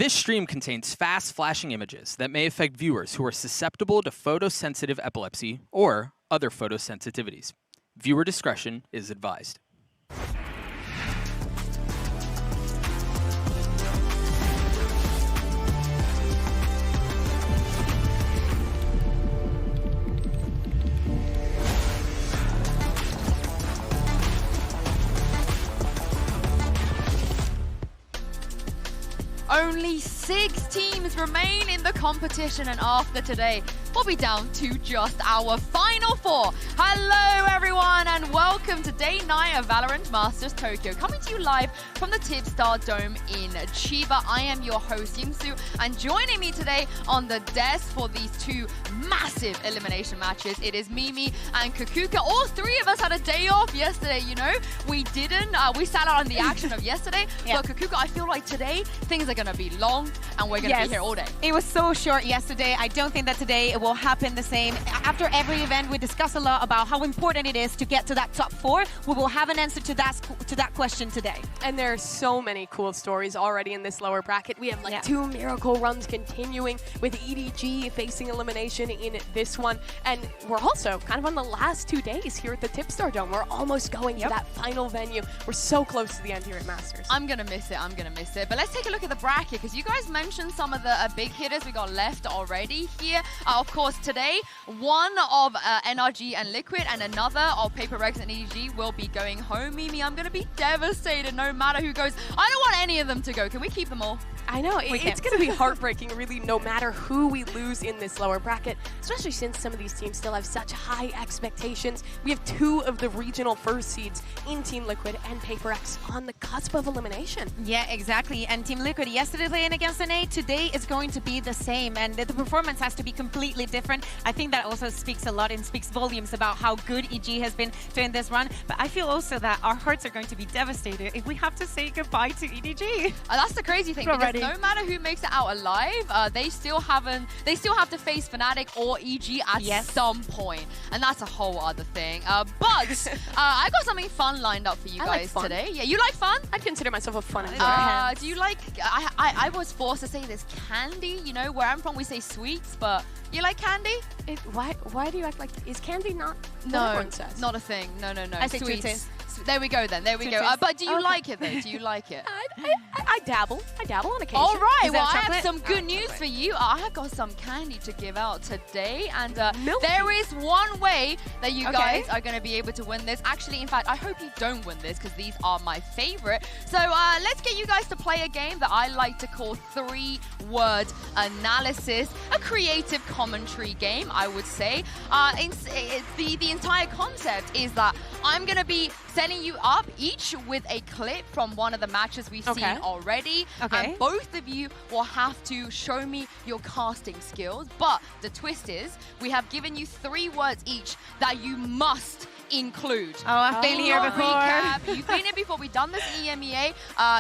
This stream contains fast flashing images that may affect viewers who are susceptible to photosensitive epilepsy or other photosensitivities. Viewer discretion is advised. Only 6 teams remain in the competition, and after today, we'll be down to just our final 4. Hello everyone, and welcome to day 9 of VALORANT Masters Tokyo, coming to you live from the Tipstar Dome in Chiba. I am your host, Yingsu, and joining me today on the desk for these 2 massive elimination matches, it is Mimi and Kakuka. All 3 of us had a day off yesterday, you know. We didn't, we sat out on the action of yesterday, but Kakuka, I feel like today, things are gonna be long, and we're gonna be here all day. It was so short yesterday. I don't think that today it will happen the same. After every event, we discuss a lot about how important it is to get to that top 4. We will have an answer to that question today. And there are so many cool stories already in this lower bracket. We have like 2 miracle runs continuing with EDG facing elimination in this one. And we're also kind of on the last 2 days here at the Tipstar Dome. We're almost going to that final venue. We're so close to the end here at Masters. I'm gonna miss it, I'm gonna miss it. But let's take a look at the bracket, because you guys mentioned some of the big hitters we got left already here. Of course, today, one of NRG and Liquid and another of HyperX and EDG will be going home. Mimi, I'm gonna be devastated no matter who goes. I don't want any of them to go. Can we keep them all? I know, it's going to be heartbreaking, really, no matter who we lose in this lower bracket, especially since some of these teams still have such high expectations. We have 2 of the regional first seeds in Team Liquid and HyperX on the cusp of elimination. Yeah, exactly. And Team Liquid yesterday playing against NA, today is going to be the same, and the performance has to be completely different. I think that also speaks a lot and speaks volumes about how good EG has been during this run. But I feel also that our hearts are going to be devastated if we have to say goodbye to EDG. That's the crazy thing, because no matter who makes it out alive, they still have to face Fnatic or EG at some point, and that's a whole other thing. But I got something fun lined up for you guys today. Yeah, you like fun? I'd consider myself a fun do you like? I was forced to say this candy. You know, where I'm from, we say sweets, but you like candy? Why do you act like? Is candy not? No, not a thing. No. I say sweets. There we go then. There we go. But do you like it though? Do you like it? I dabble. I dabble on occasion. All right. Well, I have some good news for you. I have got some candy to give out today, and there is one way that you guys are going to be able to win this. Actually, in fact, I hope you don't win this, because these are my favorite. So let's get you guys to play a game that I like to call 3-word analysis, a creative commentary game, I would say. The entire concept is that I'm going to be setting you up each with a clip from one of the matches we've seen already. And both of you will have to show me your casting skills. But the twist is, we have given you 3 words each that you must include. Oh, I've been here before. Recap. You've been here before. We've done this EMEA.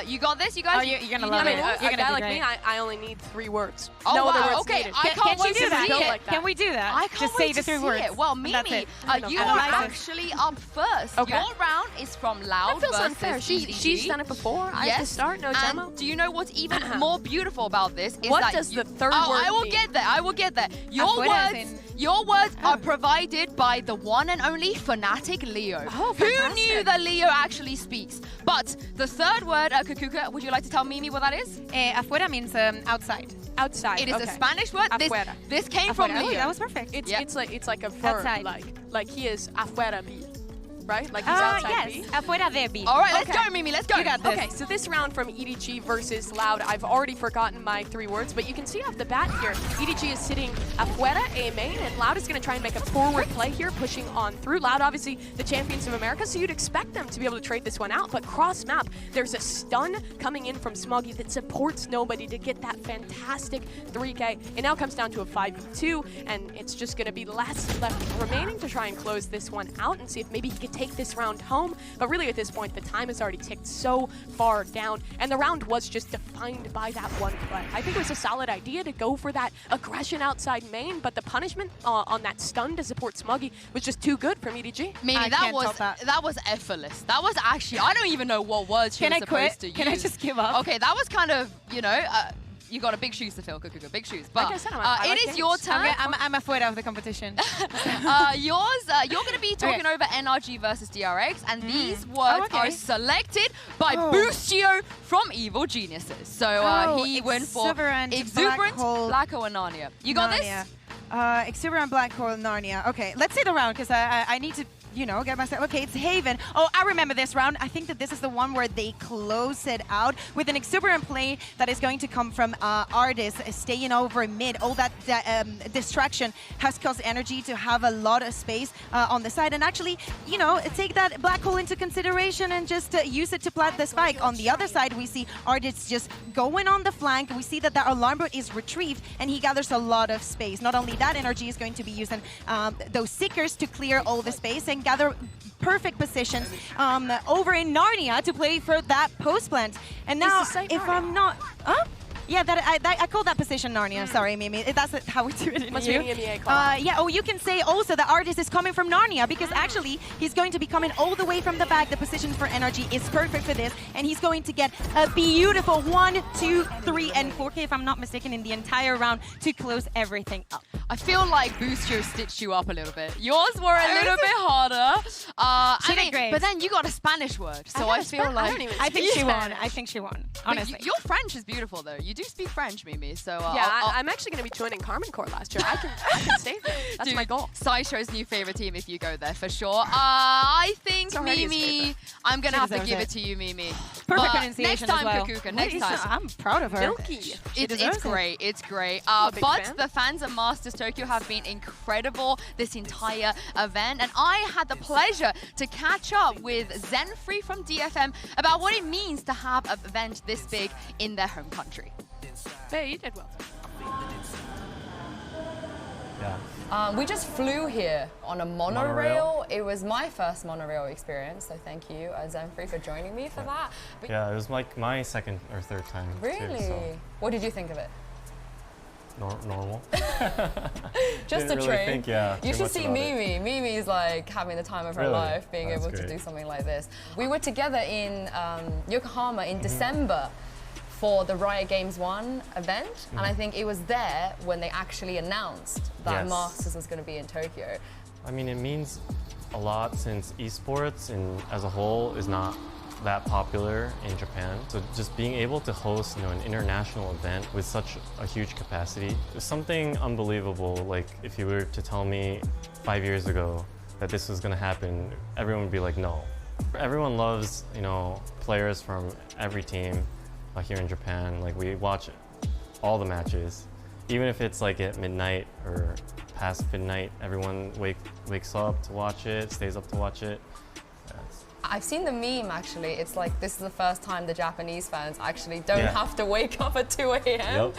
You got this, you guys? Oh, you're going to love it. A guy like me, I only need 3 words. Oh, no wow. other words Okay, needed. I can't wait to see it. Like that. Can we do that? I can't Just wait say the to 3 words. It. Well, Mimi, you are actually up first. Your round is from Loud That feels versus unfair. She's done it before. I have to start. No demo. Do you know what's even more beautiful about this? Is what that does the 3rd word I will mean? get there. I will get there. Your words are provided by the one and only Fnatic Leo. Oh, who knew that Leo actually speaks? But the 3rd word, Kakuka, would you like to tell Mimi what that is? Afuera means outside. Outside. It is a Spanish word. This came from Leo. Oh, that was perfect. It's like a verb. Outside. Like he is afuera B. Right? Like he's outside B? Afuera de B. All right, let's go, Mimi. Let's go. You got this. Okay, so this round from EDG versus Loud, I've already forgotten my 3 words, but you can see off the bat here, EDG is sitting afuera, A main, and Loud is going to try and make a forward play here, pushing on through. Loud, obviously, the champions of America, so you'd expect them to be able to trade this one out, but cross-map, there's a stun coming in from Smoggy that supports nobody to get that fantastic 3K. It now comes down to a 5v2, and it's just going to be last left remaining to try and close this one out and see if maybe he could take this round home. But really at this point, the time has already ticked so far down, and the round was just defined by that one play. I think it was a solid idea to go for that aggression outside main, but the punishment on that stun to support Smoggy was just too good from EDG. Mimi, that was effortless. That was actually, I don't even know what words she was supposed to use. Can I just give up? Okay, that was kind of, you know, you got a big shoes to fill, Kukuka, big shoes. But like I said, I it is your turn. I'm afraid of the competition. You're going to be talking over NRG versus DRX, and these words are selected by Boostio from Evil Geniuses. So he went for Exuberant, Black Hole, and Narnia. You got this? Exuberant, Black Hole, Narnia. Okay, let's sit around because I need to, you know, get myself. Okay, it's Haven. Oh, I remember this round. I think that this is the one where they close it out with an exuberant play that is going to come from Artist staying over mid. All that distraction has caused NRG to have a lot of space on the side, and actually, you know, take that black hole into consideration and just use it to plant the spike. On the other side, we see Artist just going on the flank. We see that the alarm bot is retrieved, and he gathers a lot of space. Not only that, NRG is going to be using those Seekers to clear all the space and gather perfect positions over in Narnia to play for that post plant. And now, if I'm not... Yeah, I call that position Narnia. Sorry, Mimi. That's how we do it in here. Yeah, oh, you can say also the Artist is coming from Narnia because actually he's going to be coming all the way from the back. The position for NRG is perfect for this, and he's going to get a beautiful 1, 2, 3, and 4K, if I'm not mistaken, in the entire round to close everything up. I feel like Boostio stitched you up a little bit. Yours were a little bit harder. But then you got a Spanish word, so I feel like... I think she won. I think she won, honestly. Your French is beautiful, though. You do speak French, Mimi, so... I'm actually going to be joining Carmen Corps last year. I can stay there. That's my goal. Sideshow's new favorite team if you go there, for sure. I think, Mimi... I'm going to have to give it to you, Mimi. Perfect pronunciation next time, as well. Kukuka, next time. I'm proud of her. Milky. It's great. It's great. But the fans at Masters Tokyo have been incredible this entire event, and I had the pleasure to catch up with Zenfree from DFM about what it means to have an event this big in their home country. Yeah, you did well. Yeah. We just flew here on a monorail. It was my first monorail experience, so thank you, Zenfree, for joining me for that. But yeah, it was like my second or third time. Really? Too, so. What did you think of it? Normal. Just a train. You should see Mimi. Mimi's like having the time of her life, being able to do something like this. We were together in Yokohama in December for the Riot Games 1 event, and I think it was there when they actually announced that Masters was going to be in Tokyo. I mean, it means a lot since esports as a whole is not that popular in Japan. So just being able to host, you know, an international event with such a huge capacity is something unbelievable. Like, if you were to tell me 5 years ago that this was going to happen, everyone would be like, no. Everyone loves, you know, players from every team here in Japan. Like, we watch all the matches, even if it's like at midnight or past midnight. Everyone wakes up to watch it, stays up to watch it. I've seen the meme, actually. It's like, this is the first time the Japanese fans actually don't have to wake up at 2 a.m.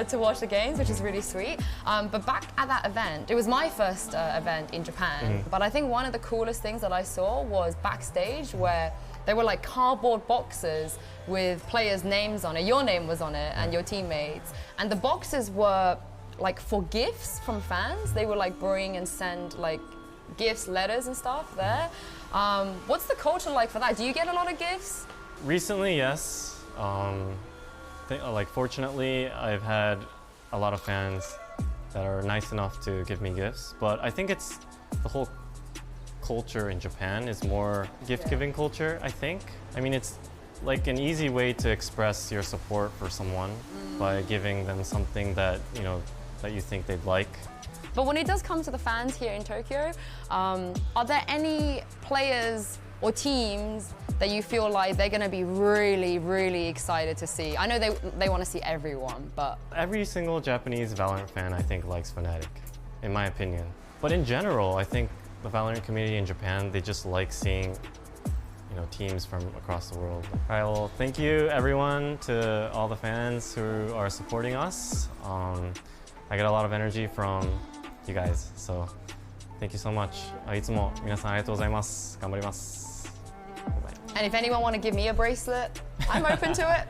To watch the games, which is really sweet. But back at that event, it was my first event in Japan. But I think one of the coolest things that I saw was backstage, where they were like cardboard boxes with players' names on it. Your name was on it and your teammates. And the boxes were like for gifts from fans. They would like bring and send like gifts, letters and stuff there. What's the culture like for that? Do you get a lot of gifts? Recently, yes. Like, fortunately, I've had a lot of fans that are nice enough to give me gifts. But I think it's the whole culture in Japan is more gift-giving culture, I think. I mean, it's like an easy way to express your support for someone by giving them something that, you know, that you think they'd like. But when it does come to the fans here in Tokyo, are there any players or teams that you feel like they're going to be really, really excited to see? I know they want to see everyone, but... Every single Japanese Valorant fan, I think, likes Fnatic, in my opinion. But in general, I think the Valorant community in Japan, they just like seeing, you know, teams from across the world. All right, well, thank you, everyone, to all the fans who are supporting us. I get a lot of energy from you guys, so thank you so much. いつも皆さんありがとうございます。頑張ります。 And if anyone want to give me a bracelet, I'm open to it.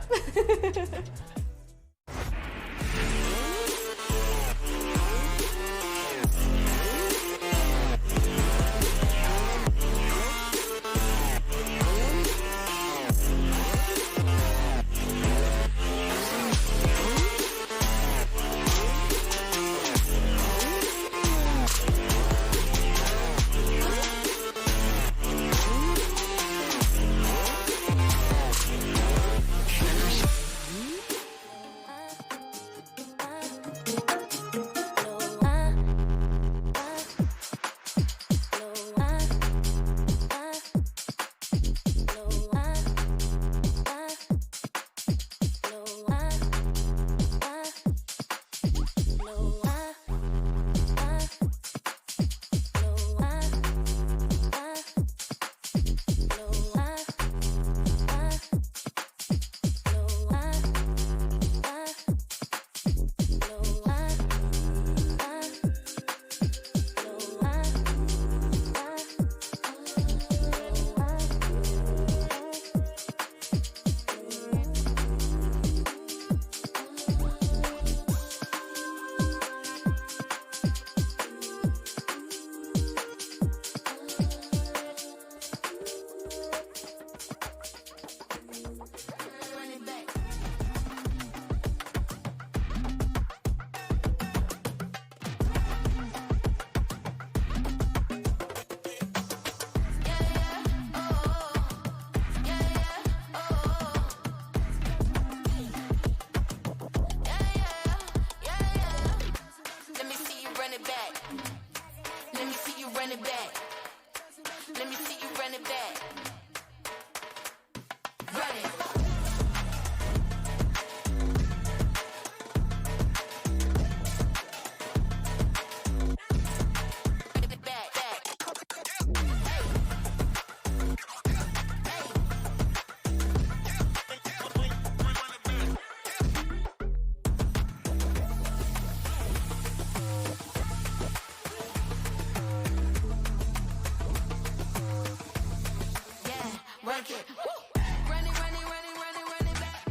work it. Woo! Run it, run it, run it, run it, run it back.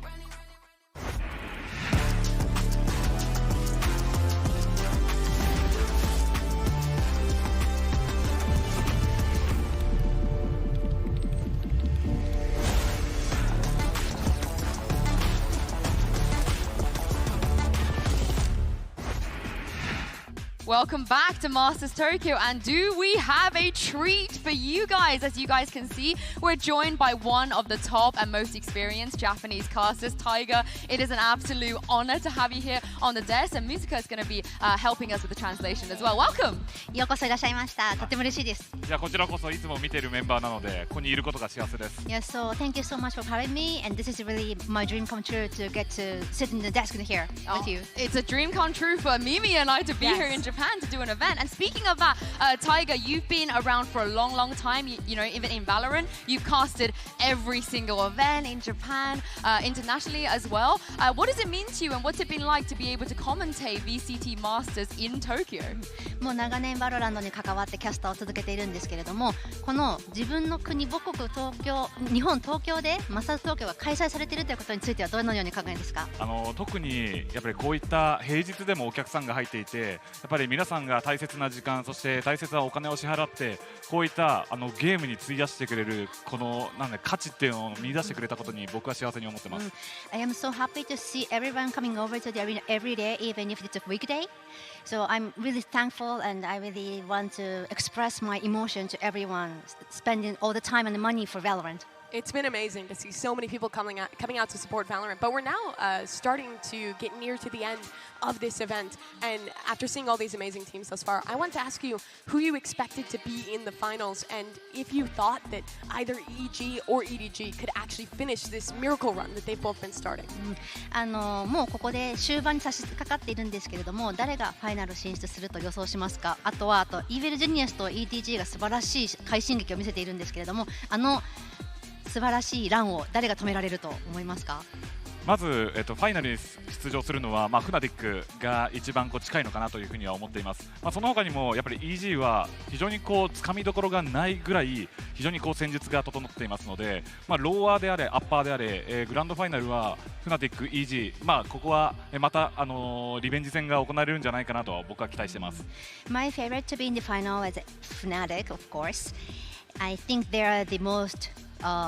Run it, run it. Welcome back to Masters Tokyo, and do we have a treat for you guys? As you guys can see, we're joined by one of the top and most experienced Japanese casters, Tiger. It is an absolute honor to have you here on the desk, and Musica is going to be helping us with the translation as well. Welcome! ようこそいらっしゃいました。とても嬉しいです。じゃあこちらこそいつも見ているメンバーなのでここにいることが幸せです。 Yes, so thank you so much for having me, and this is really my dream come true to get to sit in the desk here with you. It's a dream come true for Mimi and I to be here in Japan to do an event. And speaking of that, Tiger, you've been around for a long, long time. You know, even in Valorant, you've casted every single event in Japan, internationally as well. What does it mean to you, and what's it been like to be able to commentate VCT Masters in Tokyo? もう長年バロランドに関わってキャスターを続けているんですけれども、この自分の国母国東京、日本東京でマスターズ東京が開催されているということについてはどのように考えですか？特にやっぱりこういった平日でもお客さんが入っていて、やっぱり皆さんが大切な時間、そして大切なお金を支払ってこういったゲームに費やしてくれるこの価値っていうのを見出してくれたことに僕は幸せに思ってます。I am so happy to see everyone coming over to the arena every day, even if it's a weekday. So I'm really thankful, and I really want to express my emotion to everyone spending all the time and the money for Valorant. It's been amazing to see so many people coming out to support Valorant. But we're now starting to get near to the end of this event. And after seeing all these amazing teams thus far, I want to ask you who you expected to be in the finals, and if you thought that either EG or EDG could actually finish this miracle run that they've both been starting. もうここで終盤に差し掛かっているんですけれども、誰がファイナル進出すると予想しますか？あとイーヴェルジェニアスと EDG が素晴らしい快進撃を見せているんですけれども、素晴らしいランを誰が止められると思いますか？まず、ファイナルに出場するのは、フナティックが一番近いのかなというふうには思っています。その他にもやっぱり EG は非常につかみどころがないぐらい非常に戦術が整っていますので、ローアーであれアッパーであれ、グランドファイナルはフナティック EG、ここはまたリベンジ戦が行われるんじゃないかなと僕は期待しています。My favorite to be in the final is Fnatic, of course. I think they are the most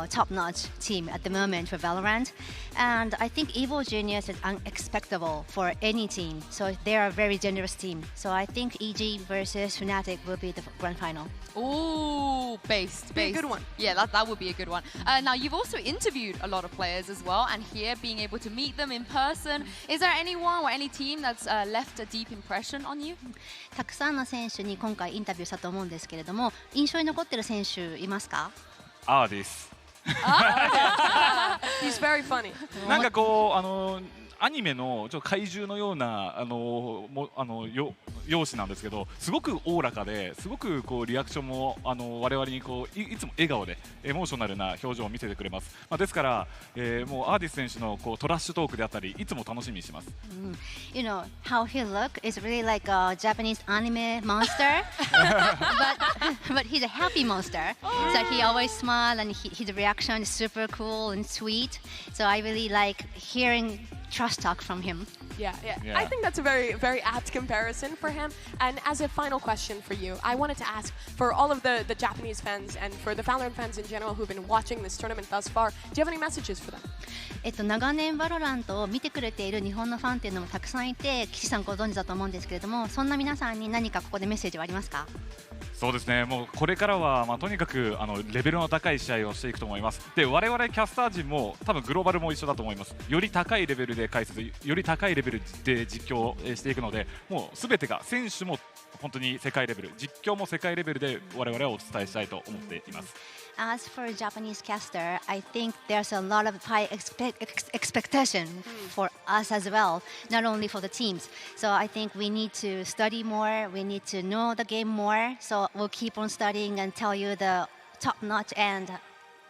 top-notch team at the moment for Valorant, and I think Evil Genius is unexpectable for any team, so they are a very generous team. So I think EG versus Fnatic will be the grand final. Ooh, based. Be a good one. Yeah, that would be a good one. Now, you've also interviewed a lot of players as well, and here, being able to meet them in person, is there anyone or any team that's left a deep impression on you? たくさんの選手に今回インタビューしたと思うんですけれども、印象に残っている選手いますか？です。He's very funny. アニメの怪獣のような容姿なんですけど、すごくおおらかですごくリアクションも我々にいつも笑顔でエモーショナルな表情を見せてくれます。ですから、もうアーティス選手のトラッシュトークであったりいつも楽しみにします。You know how he look is really like a Japanese anime monster, but he's a happy monster. So he always smile, and his reaction is super cool and sweet. So I really like hearing trust talk from him. Yeah. I think that's a very, very apt comparison for him. And as a final question for you, I wanted to ask for all of the Japanese fans and for the Valorant fans in general who've been watching this tournament thus far, do you have any messages for them? 長年バロラントを見てくれている日本のファンっていうのもたくさんいて、岸さんご存知だと思うんですけれども、そんな皆さんに何かここでメッセージはありますか？そうですね、もうこれからは、とにかくレベルの高い試合をしていくと思います。で、我々キャスター陣も多分グローバルも一緒だと思います。より高いレベルで解説、より高いレベルで実況をしていくので、もうすべてが選手も本当に世界レベル、実況も世界レベルで我々はお伝えしたいと思っています。As for a Japanese caster, I think there's a lot of high expectation for us as well, not only for the teams. So I think we need to study more, we need to know the game more. So we'll keep on studying and tell you the top-notch and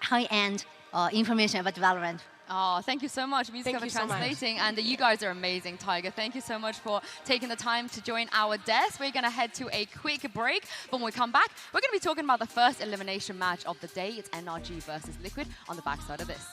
high-end information about Valorant Oh, thank you so much, Music for translating. And you guys are amazing, Tiger. Thank you so much for taking the time to join our desk. We're going to head to a quick break. But when we come back, we're going to be talking about the first elimination match of the day. It's NRG versus Liquid on the backside of this.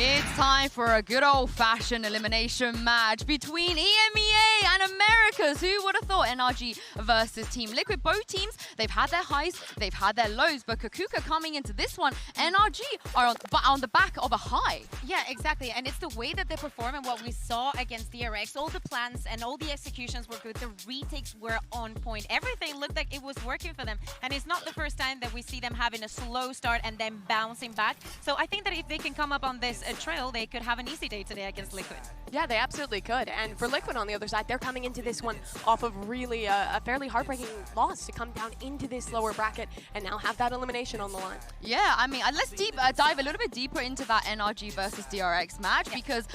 It's time for a good old-fashioned elimination match between EMEA and Americas. Who would have thought? NRG versus Team Liquid. Both teams, they've had their highs, they've had their lows, but Kakuka coming into this one, NRG are on the back of a high. Yeah, exactly. And it's the way that they perform and what we saw against DRX. All the plans and all the executions were good. The retakes were on point. Everything looked like it was working for them. And it's not the first time that we see them having a slow start and then bouncing back. So I think that if they can come up on this trail, they could have an easy day today against Liquid. Yeah, they absolutely could. And for Liquid on the other side, they're coming into this one off of really a fairly heartbreaking loss to come down into this lower bracket and now have that elimination on the line. Yeah, I mean, let's dive a little bit deeper into that NRG versus DRX match because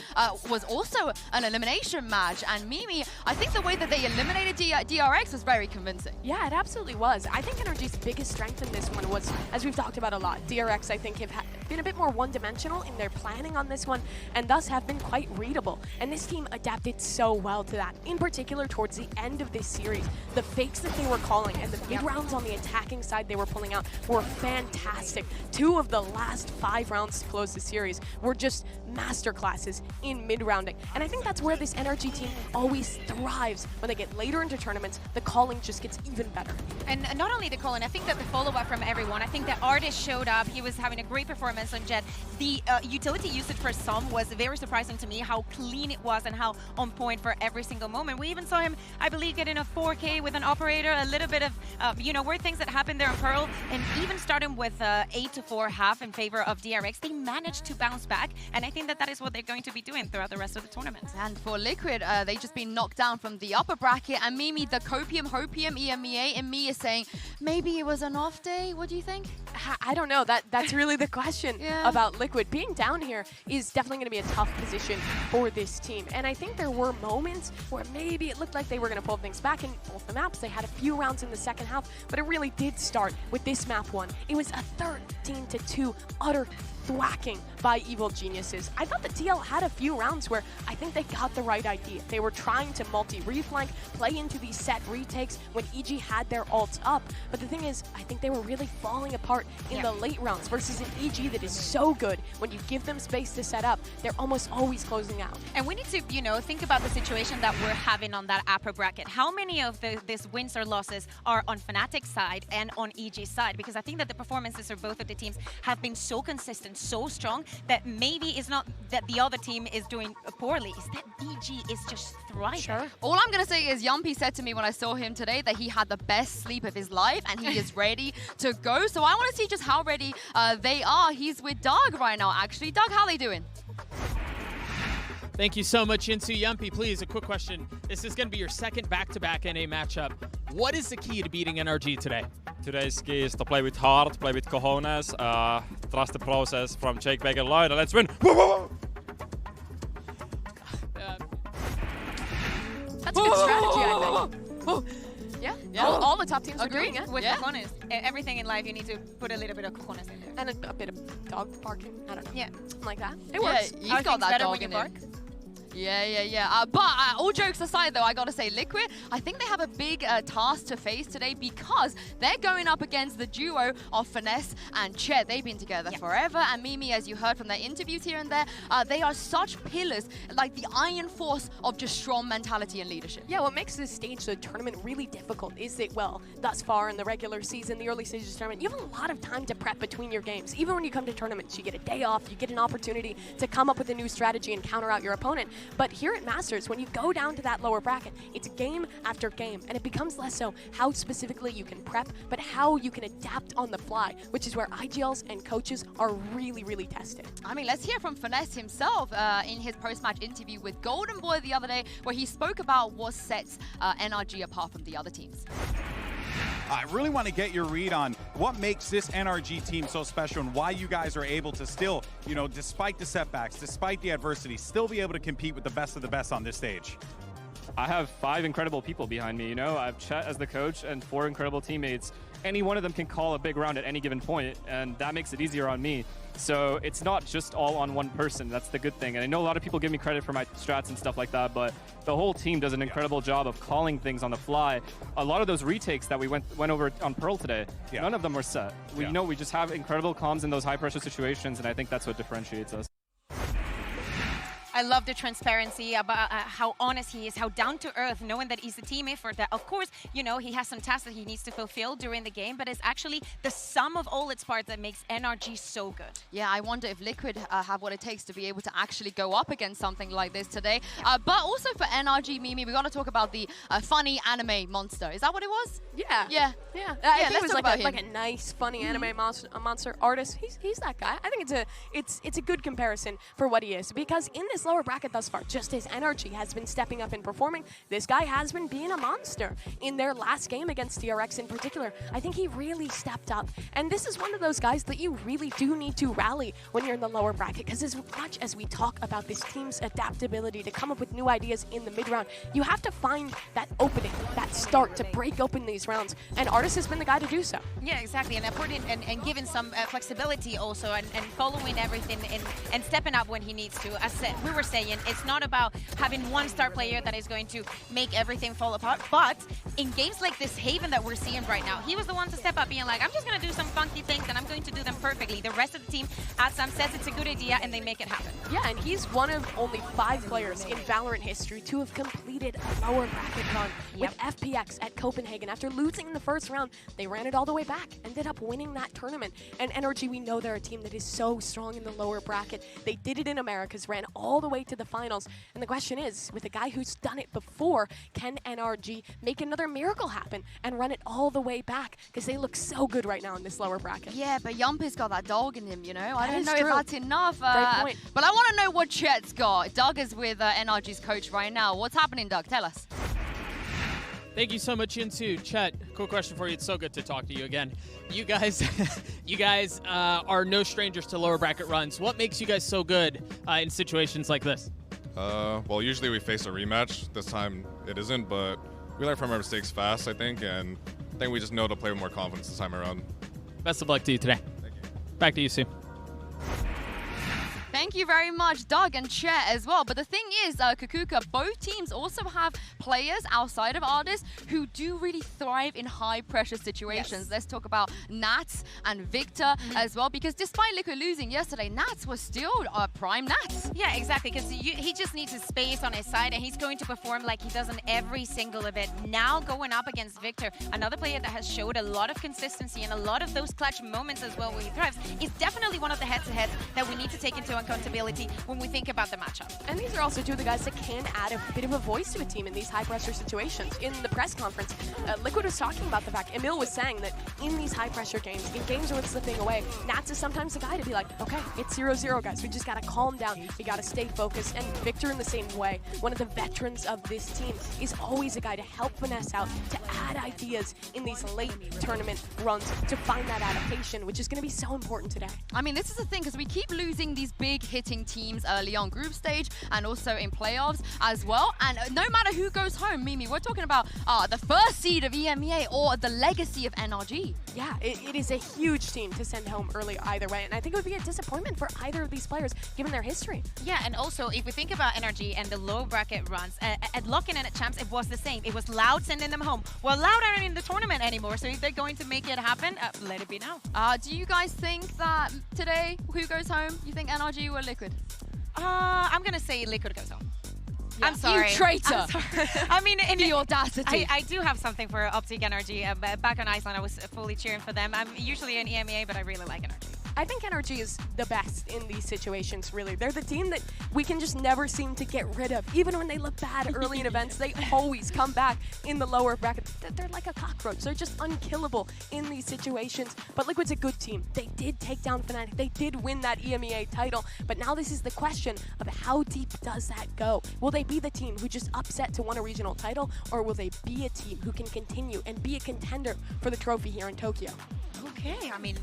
was also an elimination match. And Mimi, I think the way that they eliminated DRX was very convincing. Yeah, it absolutely was. I think NRG's biggest strength in this one was, as we've talked about a lot, DRX, I think, have been a bit more one-dimensional in their planning on this one and thus have been quite readable. And this team adapted so well to that. In particular, towards the end of this series, the fakes that they were calling and the mid-rounds on the attacking side they were pulling out were fantastic. 2 of the last 5 rounds to close the series were just masterclasses in mid-rounding. And I think that's where this NRG team always thrives. When they get later into tournaments, the calling just gets even better. And not only the calling, I think that the follow-up from everyone, I think the artist showed up. He was having a great performance on Jet. The utility usage for some was very surprising to me, how clean it was and how on point for every single moment. We even saw him, I believe, getting a 4K with an operator, a little bit of, weird things that happened there in Pearl, and even starting with 8-4 half in favor of DRX, they managed to bounce back, and I think that is what they're going to be doing throughout the rest of the tournament. And for Liquid, they've just been knocked down from the upper bracket, and Mimi, the Hopium EMEA, and me is saying, maybe it was an off day. What do you think? I don't know. That's really the question about Liquid. Being down here is definitely going to be a tough position for this team. And I think there were moments where maybe it looked like they were going to pull things back in both the maps. They had a few rounds in the second half, but it really did start with this map one. It was a 13-2 utter thwacking by Evil Geniuses. I thought the TL had a few rounds where I think they got the right idea. They were trying to multi-reflank, play into these set retakes when EG had their ults up. But the thing is, I think they were really falling apart in the late rounds versus an EG that is so good. When you give them space to set up, they're almost always closing out. And we need to, think about the situation that we're having on that upper bracket. How many of these wins or losses are on Fnatic's side and on EG's side? Because I think that the performances of both of the teams have been so consistent, so strong, that maybe it's not that the other team is doing poorly, it's that EG is just thriving. Sure. All I'm going to say is Yumpy said to me when I saw him today that he had the best sleep of his life and he is ready to go. So I want to see just how ready they are. He's with Doug right now, actually. Doug, how are they doing? Thank you so much, Insu. Yumpy, please, a quick question. This is going to be your second back-to-back NA matchup. What is the key to beating NRG today? Today's key is to play with heart, play with cojones, trust the process from Jake Baker Lloyd, and let's win! That's a good strategy, I think. Yeah, all the top teams are doing it. With cojones. Everything in life, you need to put a little bit of cojones in there. And a bit of dog barking. I don't know. Yeah. Something like that. It works. Yeah, he's got that dog in him. Yeah. But all jokes aside, though, I gotta say, Liquid, I think they have a big task to face today because they're going up against the duo of Finesse and Chet. They've been together forever, and Mimi, as you heard from their interviews here and there, they are such pillars, like the iron force of just strong mentality and leadership. Yeah, what makes this stage, the tournament, really difficult is that, well, thus far in the regular season, the early stages of the tournament, you have a lot of time to prep between your games. Even when you come to tournaments, you get a day off, you get an opportunity to come up with a new strategy and counter out your opponent. But here at Masters, when you go down to that lower bracket, it's game after game, and it becomes less so how specifically you can prep, but how you can adapt on the fly, which is where IGLs and coaches are really, really tested. I mean, let's hear from Finesse himself in his post-match interview with Golden Boy the other day, where he spoke about what sets NRG apart from the other teams. I really want to get your read on what makes this NRG team so special and why you guys are able to still, despite the setbacks, despite the adversity, still be able to compete with the best of the best on this stage. I have 5 incredible people behind me, I have Chet as the coach and 4 incredible teammates. Any one of them can call a big round at any given point, and that makes it easier on me. So it's not just all on one person. That's the good thing. And I know a lot of people give me credit for my strats and stuff like that, but the whole team does an incredible job of calling things on the fly. A lot of those retakes that we went over on Pearl today, none of them were set. We just have incredible comms in those high-pressure situations, and I think that's what differentiates us. I love the transparency about how honest he is, how down to earth, knowing that he's a team effort. That, of course, he has some tasks that he needs to fulfill during the game, but it's actually the sum of all its parts that makes NRG so good. Yeah, I wonder if Liquid have what it takes to be able to actually go up against something like this today. But also for NRG, Mimi, we got to talk about the funny anime monster. Is that what it was? Yeah. I think it was like a nice, funny anime monster artist. He's that guy. I think it's a good comparison for what he is, because in this lower bracket thus far, just as NRG has been stepping up and performing, this guy has been being a monster. In their last game against TRX in particular, I think he really stepped up. And this is one of those guys that you really do need to rally when you're in the lower bracket, because as much as we talk about this team's adaptability to come up with new ideas in the mid-round, you have to find that opening, that start to break open these rounds. And Artis has been the guy to do so. Yeah, exactly. And giving some flexibility also, and following everything and stepping up when he needs to. As we were saying, it's not about having one star player that is going to make everything fall apart, but in games like this Haven that we're seeing right now, he was the one to step up being like, I'm just going to do some funky things and I'm going to do them perfectly. The rest of the team, as Sam says, it's a good idea and they make it happen. Yeah, and he's one of only 5 players in VALORANT history to have completed a lower bracket run with FPX at Copenhagen. After losing in the first round, they ran it all the way back, ended up winning that tournament. And NRG, we know they're a team that is so strong in the lower bracket. They did it in Americas, ran all the way to the finals. And the question is, with a guy who's done it before, can NRG make another miracle happen and run it all the way back? Because they look so good right now in this lower bracket. Yeah, but Yumpy's got that dog in him, I don't know true. if that's enough. Great point. But I want to know what Chet's got. Doug is with NRG's coach right now. What's happening, Doug? Tell us. Thank you so much, Insu. Chet, quick question for you. It's so good to talk to you again. You guys are no strangers to lower bracket runs. What makes you guys so good in situations like this? Well, usually we face a rematch. This time it isn't, but we learn from our mistakes fast, I think, and I think we just know to play with more confidence this time around. Best of luck to you today. Thank you. Back to you, Sue. Thank you very much, Doug and Chet as well. But the thing is, Kukuka, both teams also have players outside of Ardis who do really thrive in high-pressure situations. Yes. Let's talk about Nats and Victor as well, because despite Liquid losing yesterday, Nats was still prime Nats. Yeah, exactly, because he just needs his space on his side, and he's going to perform like he does in every single event. Now going up against Victor, another player that has showed a lot of consistency and a lot of those clutch moments as well where he thrives, is definitely one of the head-to-heads that we need to take into accountability when we think about the matchup. And these are also two of the guys that can add a bit of a voice to a team in these high-pressure situations. In the press conference, Liquid was talking about the fact, Emil was saying that in these high-pressure games, in games where it's slipping away, Nats is sometimes the guy to be like, okay, it's 0-0, guys. We just got to calm down. We got to stay focused. And Victor in the same way, one of the veterans of this team, is always a guy to help finesse out, to add ideas in these late tournament runs, to find that adaptation, which is going to be so important today. I mean, this is the thing, because we keep losing these big hitting teams early on group stage and also in playoffs as well. And no matter who goes home, Mimi, we're talking about the first seed of EMEA or the legacy of NRG. Yeah, it is a huge team to send home early either way. And I think it would be a disappointment for either of these players, given their history. Yeah, and also, if we think about NRG and the low bracket runs, at Lock-in and at Champs, it was the same. It was Loud sending them home. Well, Loud aren't in the tournament anymore, so if they're going to make it happen, let it be now. Do you guys think that today, who goes home? You think NRG or Liquid? I'm going to say Liquid goes home. Yeah. I'm sorry. You traitor. I mean, in the audacity. I do have something for Optic NRG. Back on Iceland, I was fully cheering for them. I'm usually an EMEA, but I really like NRG. I think NRG is the best in these situations, really. They're the team that we can just never seem to get rid of. Even when they look bad early in events, they always come back in the lower bracket. They're like a cockroach. They're just unkillable in these situations. But Liquid's a good team. They did take down Fnatic. They did win that EMEA title. But now this is the question of how deep does that go? Will they be the team who just upset to win a regional title? Or will they be a team who can continue and be a contender for the trophy here in Tokyo? Okay, I mean,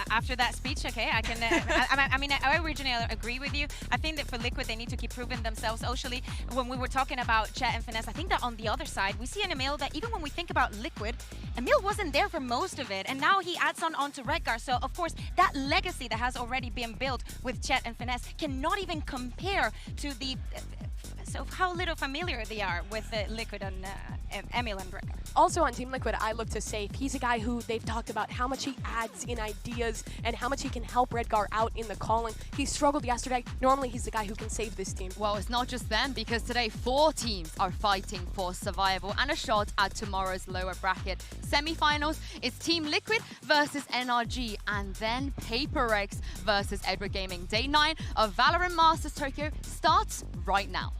after that speech, okay, I can. I originally agree with you. I think that for Liquid, they need to keep proving themselves. Socially, when we were talking about Chet and Finesse, I think that on the other side, we see an Emil that even when we think about Liquid, Emil wasn't there for most of it, and now he adds on onto Redgar. So of course, that legacy that has already been built with Chet and Finesse cannot even compare to the. So how little familiar they are with Liquid and Emil and Redgar. Also on Team Liquid, I look to Safe. He's a guy who they've talked about how much he adds in ideas and how much he can help Redgar out in the calling. He struggled yesterday. Normally, he's the guy who can save this team. Well, it's not just them, because today 4 teams are fighting for survival and a shot at tomorrow's lower bracket semi-finals. It's Team Liquid versus NRG, and then HyperX versus Edward Gaming. Day 9 of VALORANT Masters Tokyo starts right now.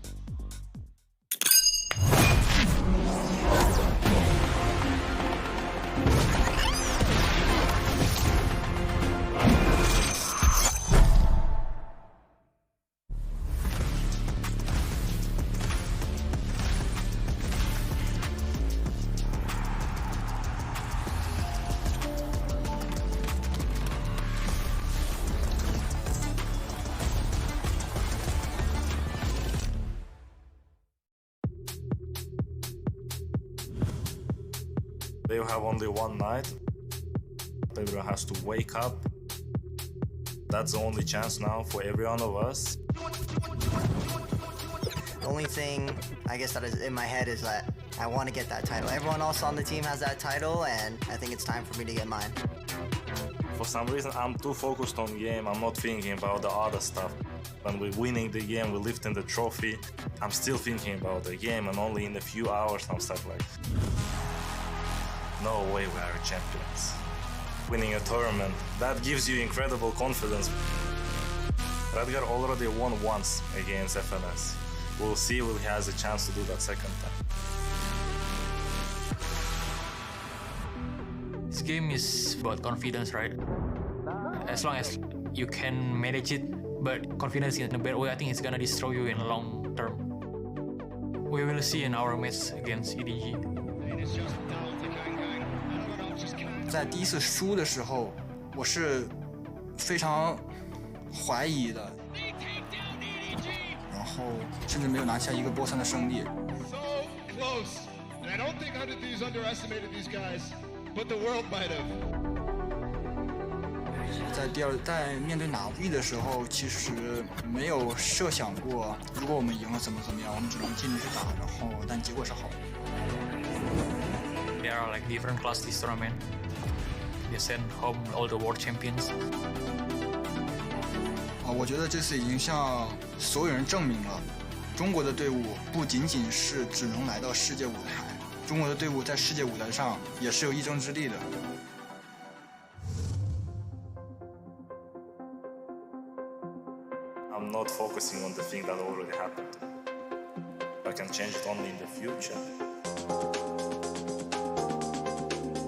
They have only one night. Everyone has to wake up. That's the only chance now for every one of us. The only thing I guess that is in my head is that I want to get that title. Everyone else on the team has that title, and I think it's time for me to get mine. For some reason, I'm too focused on the game. I'm not thinking about the other stuff. When we're winning the game, we're lifting the trophy, I'm still thinking about the game, and only in a few hours I'm stuck like, no way we are champions. Winning a tournament, that gives you incredible confidence. Redgar already won once against FNS. We'll see if he has a chance to do that second time. This game is about confidence, right? As long as you can manage it, but confidence in a bad way, I think it's gonna destroy you in the long term. We will see in our match against EDG. 在第一次输的时候，我是非常怀疑的，然后甚至没有拿下一个波3的胜利。 So close, and I don't think Hundred Thieves underestimated these guys, but the world might have. 在在面对Navi的时候，其实没有设想过，如果我们赢了怎么样，我们只能尽力去打，然后但结果是好的。There are like different class this tournament. They send home all the world champions. 我觉得这次已经向所有人证明了，中国的队伍不仅仅是只能来到世界舞台，中国的队伍在世界舞台上也是有一争之地的。I'm not focusing on the thing that already happened. I can change it only in the future.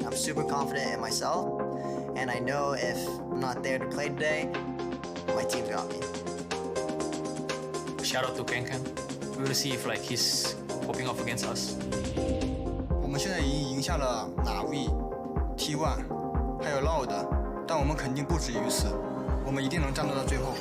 I'm super confident in myself, and I know if I'm not there to play today, my team got me. Shout out to Kenken. We will see if like he's popping off against us. 我们现在已经赢下了Navi、T1，还有 Loud， 但我们肯定不止于此，我们一定能战斗到最后。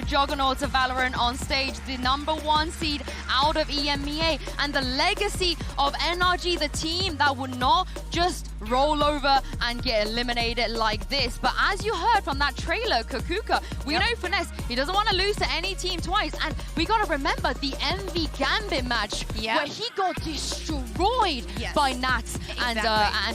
Juggernauts of Valorant on stage, the #1 seed out of EMEA, and the legacy of NRG, the team that would not just roll over and get eliminated like this. But as you heard from that trailer, Kakuka, we know Finesse, he doesn't want to lose to any team twice. And we got to remember the MV Gambit match where he got destroyed by Nats and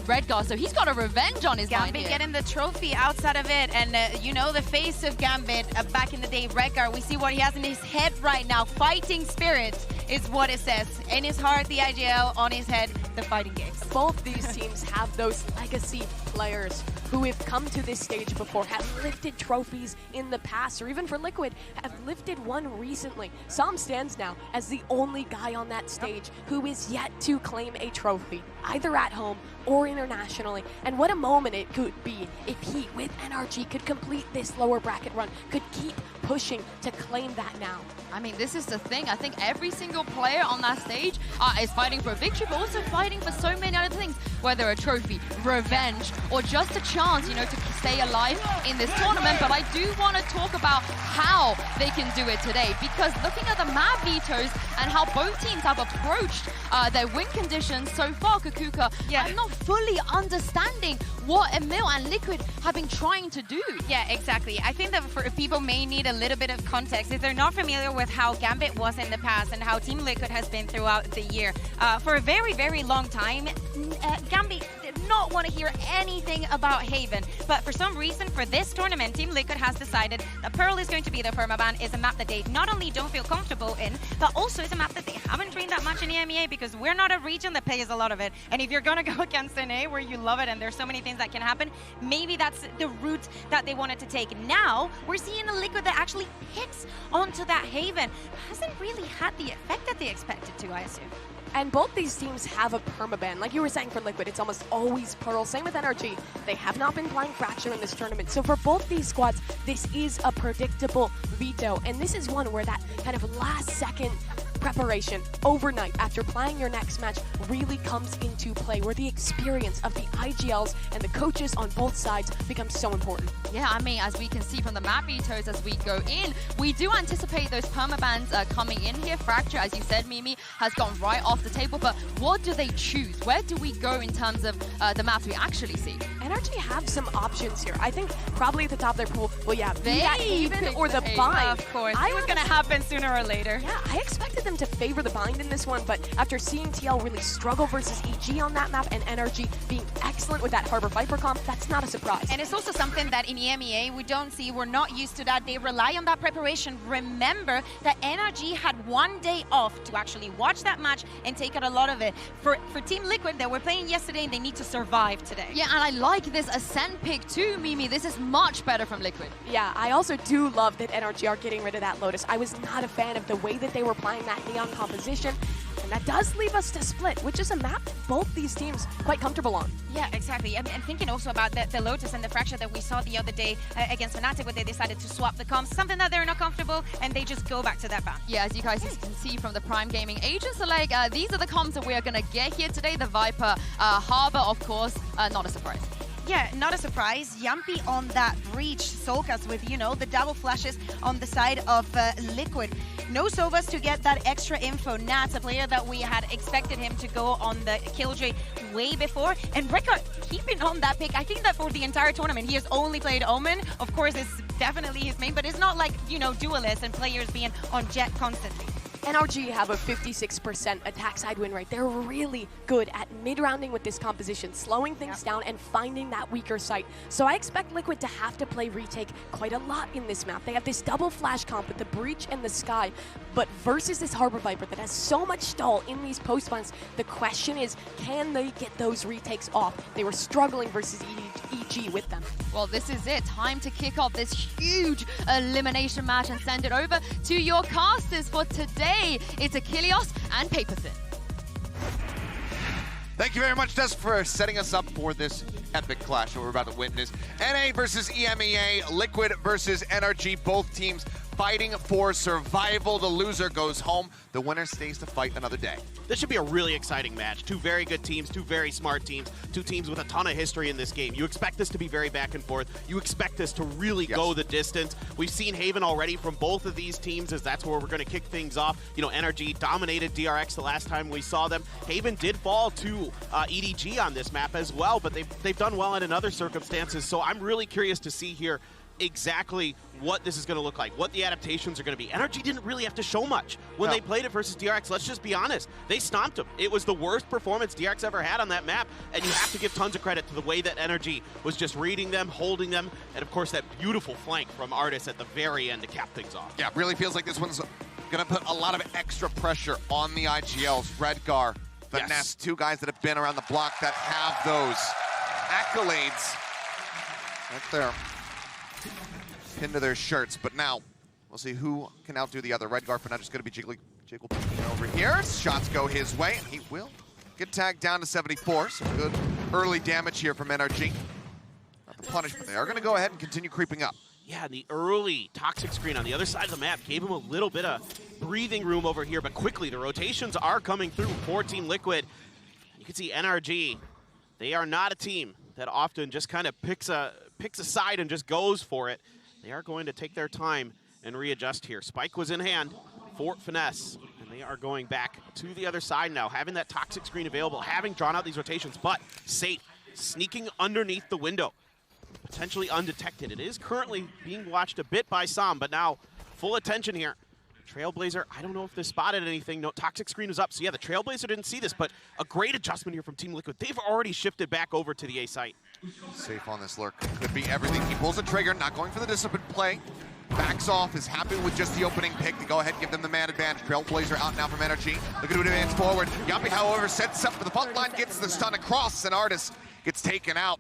Redgar. So he's got a revenge on his mind. Gambit getting the trophy outside of it. And you know, the face of Gambit back in the day, Redgar, we see what he has in his head right now. Fighting spirit is what it says. In his heart, the IGL, on his head, the fighting games. Both these teams have those legacy players who have come to this stage before, have lifted trophies in the past, or even for Liquid, have lifted one recently. Sam stands now as the only guy on that stage who is yet to claim a trophy, either at home or internationally. And what a moment it could be if he, with NRG, could complete this lower bracket run, could keep pushing to claim that now. I mean, this is the thing. I think every single player on that stage is fighting for a victory, but also fighting for so many other things, whether a trophy, revenge, or just a chance, you know, to stay alive in this tournament. But I do want to talk about how they can do it today, because looking at the map vetoes and how both teams have approached their win conditions so far, Kakuka, I'm not fully understanding what Emil and Liquid have been trying to do. Yeah, exactly. I think that for people may need a little bit of context if they're not familiar with how Gambit was in the past and how Team Liquid has been throughout the year. For a very, very long time, Gambit did not want to hear anything about Haven. But for some reason, for this tournament, Team Liquid has decided that Pearl is going to be the permaban. Is a map that they not only don't feel comfortable in, but also is a map that they haven't trained that much in EMEA, because we're not a region that plays a lot of it. And if you're going to go against NA where you love it and there's so many things that can happen, maybe that's the route that they wanted to take. Now, we're seeing a Liquid that actually picks onto that Haven. Hasn't really had the effect that they expected to, I assume. And both these teams have a permaban. Like you were saying for Liquid, it's almost always Pearl. Same with NRG. They have not been playing Fracture in this tournament. So for both these squads, this is a predictable veto. And this is one where that kind of last second preparation overnight after playing your next match really comes into play, where the experience of the IGLs and the coaches on both sides becomes so important. Yeah, I mean, as we can see from the map vetoes as we go in, we do anticipate those permabans coming in here. Fracture, as you said, Mimi, has gone right off the table, but what do they choose? Where do we go in terms of the maps we actually see? NRG have some options here. I think probably at the top of their pool, well, yeah, be that Haven or the Bind. Of course, it was going to happen sooner or later. Yeah, I expected them to favor the bind in this one, but after seeing TL really struggle versus EG on that map and NRG being excellent with that Harbor Viper comp, that's not a surprise. And it's also something that in EMEA we don't see. We're not used to that. They rely on that preparation. Remember that NRG had 1 day off to actually watch that match and take out a lot of it. For Team Liquid, they were playing yesterday and they need to survive today. Yeah, and I like this Ascent pick too, Mimi. This is much better from Liquid. Yeah, I also do love that NRG are getting rid of that Lotus. I was not a fan of the way that they were playing that Neon composition. And that does leave us to Split, which is a map that both these teams quite comfortable on. Yeah, exactly. And thinking also about the Lotus and the Fracture that we saw the other day against Fnatic, where they decided to swap the comps, something that they're not comfortable, and they just go back to that path. Yeah, as you guys can see from the Prime Gaming agents, like these are the comps that we are going to get here today. The Viper, Harbor, of course, not a surprise. Yeah, not a surprise. Yumpy on that breach. Sokas with, you know, the double flashes on the side of Liquid. No Sovas to get that extra info. Nats, a player that we had expected him to go on the Killjoy way before. And Rickard keeping on that pick. I think that for the entire tournament, he has only played Omen. Of course, it's definitely his main, but it's not like, you know, duelists and players being on Jet constantly. NRG have a 56% attack side win rate. They're really good at mid-rounding with this composition, slowing things down and finding that weaker site. So I expect Liquid to have to play retake quite a lot in this map. They have this double flash comp with the breach and the sky, but versus this Harbor Viper that has so much stall in these post bunts, the question is, can they get those retakes off? They were struggling versus EG with them. Well, this is it. Time to kick off this huge elimination match and send it over to your casters for today. It's Achilles and Paperthin. Thank you very much, Des, for setting us up for this epic clash that we're about to witness. NA versus EMEA, Liquid versus NRG, both teams fighting for survival. The loser goes home. The winner stays to fight another day. This should be a really exciting match. Two very good teams, two very smart teams, two teams with a ton of history in this game. You expect this to be very back and forth. You expect this to really go the distance. We've seen Haven already from both of these teams, as that's where we're going to kick things off. You know, NRG dominated DRX the last time we saw them. Haven did fall to EDG on this map as well, but they've done well in other circumstances. So I'm really curious to see here exactly what this is going to look like, what the adaptations are going to be. NRG didn't really have to show much when they played it versus DRX. Let's just be honest. They stomped them. It was the worst performance DRX ever had on that map, and you have to give tons of credit to the way that NRG was just reading them, holding them, and of course that beautiful flank from Artis at the very end to cap things off. Yeah, really feels like this one's going to put a lot of extra pressure on the IGLs. Redgar, Vanessa, two guys that have been around the block that have those accolades right there pinned to their shirts, but now we'll see who can outdo the other. Redgar for now just going to be Jiggle over here. Shots go his way, and he will get tagged down to 74, so good early damage here from NRG. Not the punishment. They are going to go ahead and continue creeping up. Yeah, the early toxic screen on the other side of the map gave him a little bit of breathing room over here, but quickly the rotations are coming through for Team Liquid. You can see NRG, they are not a team that often just kind of picks a side and just goes for it. They are going to take their time and readjust here. Spike was in hand for Finesse, and they are going back to the other side now, having that toxic screen available, having drawn out these rotations, but safe, sneaking underneath the window, potentially undetected. It is currently being watched a bit by Sam, but now full attention here. Trailblazer, I don't know if they spotted anything. No, toxic screen was up, so yeah, the Trailblazer didn't see this, but a great adjustment here from Team Liquid. They've already shifted back over to the A site. Safe on this lurk. Could be everything. He pulls the trigger, not going for the disciplined play. Backs off, is happy with just the opening pick to go ahead and give them the man advantage. Trailblazer out now from NRG. Look at who advance forward. Yuppie, however, sets up for the front line, gets the stun across, and Artis gets taken out.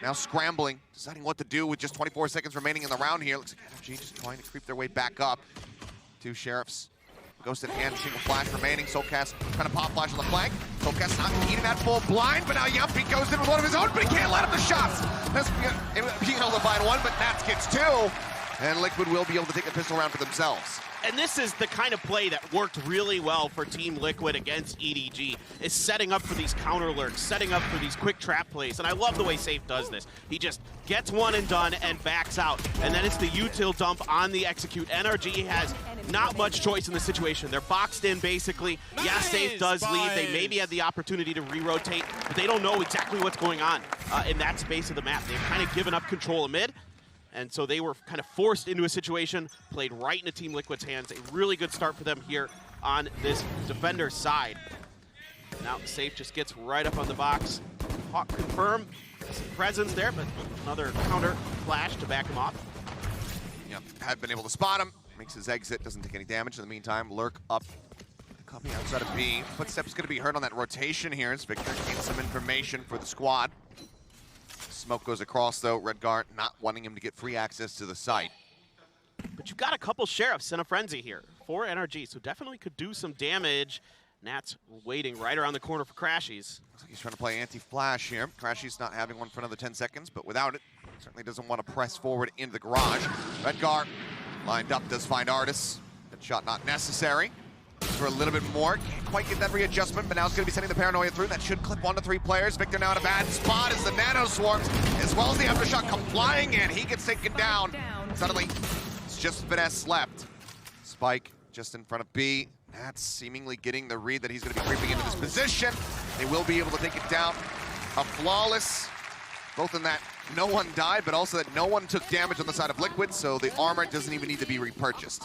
Now scrambling, deciding what to do with just 24 seconds remaining in the round here. Looks like NRG just trying to creep their way back up. Two Sheriffs. Ghost in hand, single flash remaining. Soulcast trying to pop flash on the flank. Soulcast not eating that full blind, but now Yumpy goes in with one of his own, but he can't let him the shots. That's being able to find one, but Nats gets two. And Liquid will be able to take a pistol round for themselves. And this is the kind of play that worked really well for Team Liquid against EDG, is setting up for these counter lurks, setting up for these quick trap plays. And I love the way Safe does this. He just gets one and done and backs out. And then it's the util dump on the execute. NRG has not much choice in the situation. They're boxed in basically. Nice, yes, Safe does leave. They maybe had the opportunity to re-rotate, but they don't know exactly what's going on in that space of the map. They've kind of given up control of mid. And so they were kind of forced into a situation, played right into Team Liquid's hands. A really good start for them here on this defender side. Now Safe just gets right up on the box. Hawk confirm some presence there, but another counter flash to back him off. Yep, have been able to spot him. Makes his exit, doesn't take any damage. In the meantime, Lurk up. Copy outside of B. Footsteps going to be heard on that rotation here as Victor gains some information for the squad. Smoke goes across though. Redguard not wanting him to get free access to the site. But you've got a couple Sheriffs in a frenzy here for NRG, so definitely could do some damage. Nat's waiting right around the corner for Crashies. Looks like he's trying to play anti-flash here. Crashies not having one for another 10 seconds, but without it, certainly doesn't want to press forward into the garage. Redguard lined up, does find Artis. That shot not necessary. For a little bit more, can't quite get that readjustment, but now it's going to be sending the Paranoia through. That should clip 1 to 3 players. Victor now in a bad spot as the Nano Swarms, as well as the Aftershock, come flying in. He gets taken down. Suddenly, it's just Finesse left. Spike just in front of B. Nat's seemingly getting the read that he's going to be creeping into this position. They will be able to take it down. A flawless, both in that no one died, but also that no one took damage on the side of Liquid, so the armor doesn't even need to be repurchased.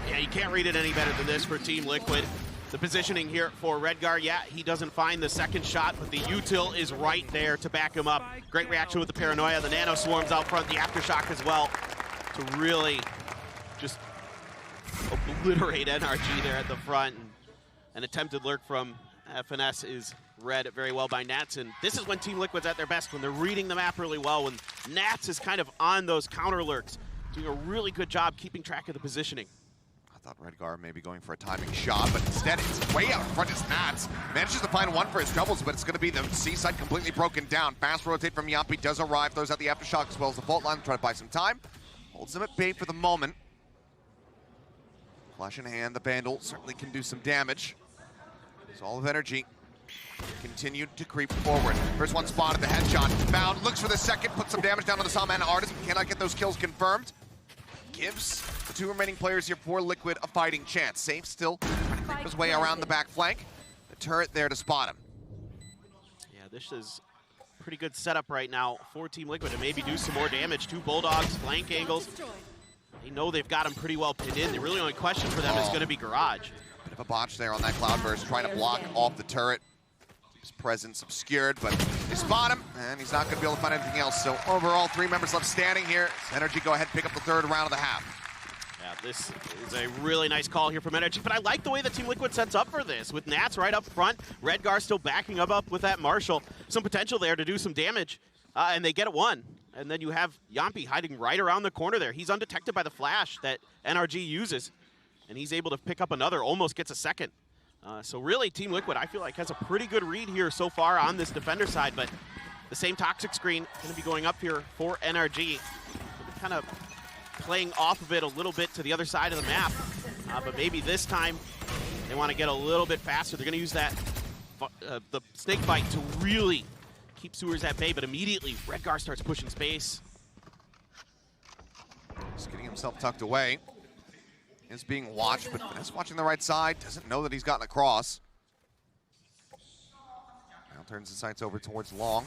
Yeah, you can't read it any better than this for Team Liquid. The positioning here for Redguard, yeah, he doesn't find the second shot, but the util is right there to back him up. Great reaction with the Paranoia, the Nano Swarms out front, the Aftershock as well, to really just obliterate NRG there at the front. An attempted lurk from FNS is read very well by Nats, and this is when Team Liquid's at their best, when they're reading the map really well, when Nats is kind of on those counter lurks, doing a really good job keeping track of the positioning. I thought Redguard may be going for a timing shot, but instead it's way out in front as Nats. Manages to find one for his troubles, but it's going to be the C side completely broken down. Fast rotate from Yampi does arrive, throws out the Aftershock as well as the fault line, try to buy some time. Holds them at bay for the moment. Flash in hand, the Vandal certainly can do some damage. So all of energy continued to creep forward. First one spotted, the headshot. Found, looks for the second, puts some damage down on the Sawman Artist, but cannot get those kills confirmed. Gives the 2 remaining players here for Liquid a fighting chance. Safe still trying to creep his way around the back flank. The turret there to spot him. Yeah, this is a pretty good setup right now for Team Liquid to maybe do some more damage. 2 Bulldogs, flank angles. They know they've got him pretty well pinned in. The really only question for them is going to be Garage. Bit of a botch there on that Cloudburst, trying to block off the turret. His presence obscured, but they spot him, and he's not going to be able to find anything else. So overall, 3 members left standing here. NRG go ahead and pick up the 3rd round of the half. Yeah, this is a really nice call here from NRG, but I like the way that Team Liquid sets up for this. With Nats right up front, Redguard still backing up with that Marshall. Some potential there to do some damage, and they get it 1. And then you have Yampi hiding right around the corner there. He's undetected by the flash that NRG uses, and he's able to pick up another, almost gets a second. So really, Team Liquid, I feel like, has a pretty good read here so far on this defender side, but the same toxic screen going to be going up here for NRG. Kind of playing off of it a little bit to the other side of the map, but maybe this time they want to get a little bit faster. They're going to use that the snake bite to really keep Sewers at bay, but immediately Redguard starts pushing space. Just getting himself tucked away. Is being watched, but Finesse watching the right side, doesn't know that he's gotten across. Now turns the sights over towards Long.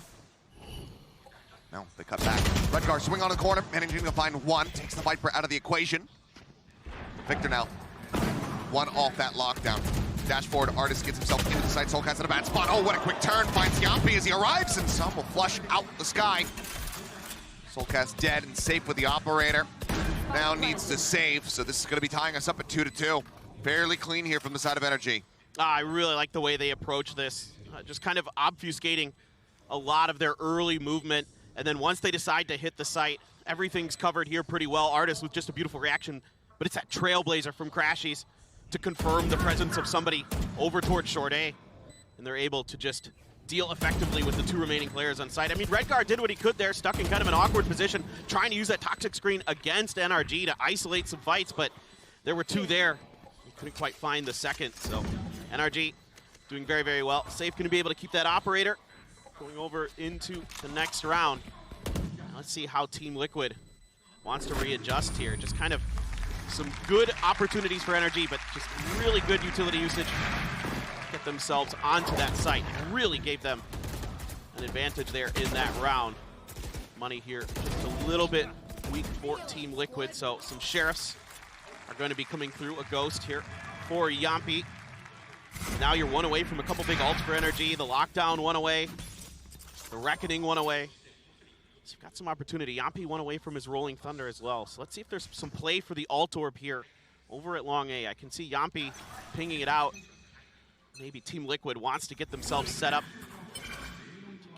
No, they cut back. Redguard swing on the corner, managing to find 1, takes the Viper out of the equation. Victor now, 1 off that lockdown. Dash forward, Artist gets himself into the site, Soulcast in a bad spot. Oh, what a quick turn, finds Yampi as he arrives, and some will flush out the sky. Soulcast dead and safe with the operator. Now needs to save, so this is going to be tying us up at 2-2. Fairly clean here from the side of NRG. I really like the way they approach this, just kind of obfuscating a lot of their early movement, and then once they decide to hit the site, everything's covered here pretty well. Artist with just a beautiful reaction, but it's that Trailblazer from Crashies to confirm the presence of somebody over towards Short A, and they're able to just deal effectively with the 2 remaining players on site. I mean, Redguard did what he could there, stuck in kind of an awkward position, trying to use that toxic screen against NRG to isolate some fights, but there were 2 there. He couldn't quite find the second, so NRG doing very, very well. Safe going to be able to keep that operator going over into the next round. Now let's see how Team Liquid wants to readjust here. Just kind of some good opportunities for NRG, but just really good utility usage. Get themselves onto that site. Really gave them an advantage there in that round. Money here just a little bit weak for Team Liquid, so some Sheriffs are going to be coming through. A Ghost here for Yampi. Now you're one away from a couple big ults for NRG. The lockdown one away. The reckoning one away. So you've got some opportunity. Yampi one away from his Rolling Thunder as well. So let's see if there's some play for the alt orb here over at Long A. I can see Yampi pinging it out. Maybe Team Liquid wants to get themselves set up to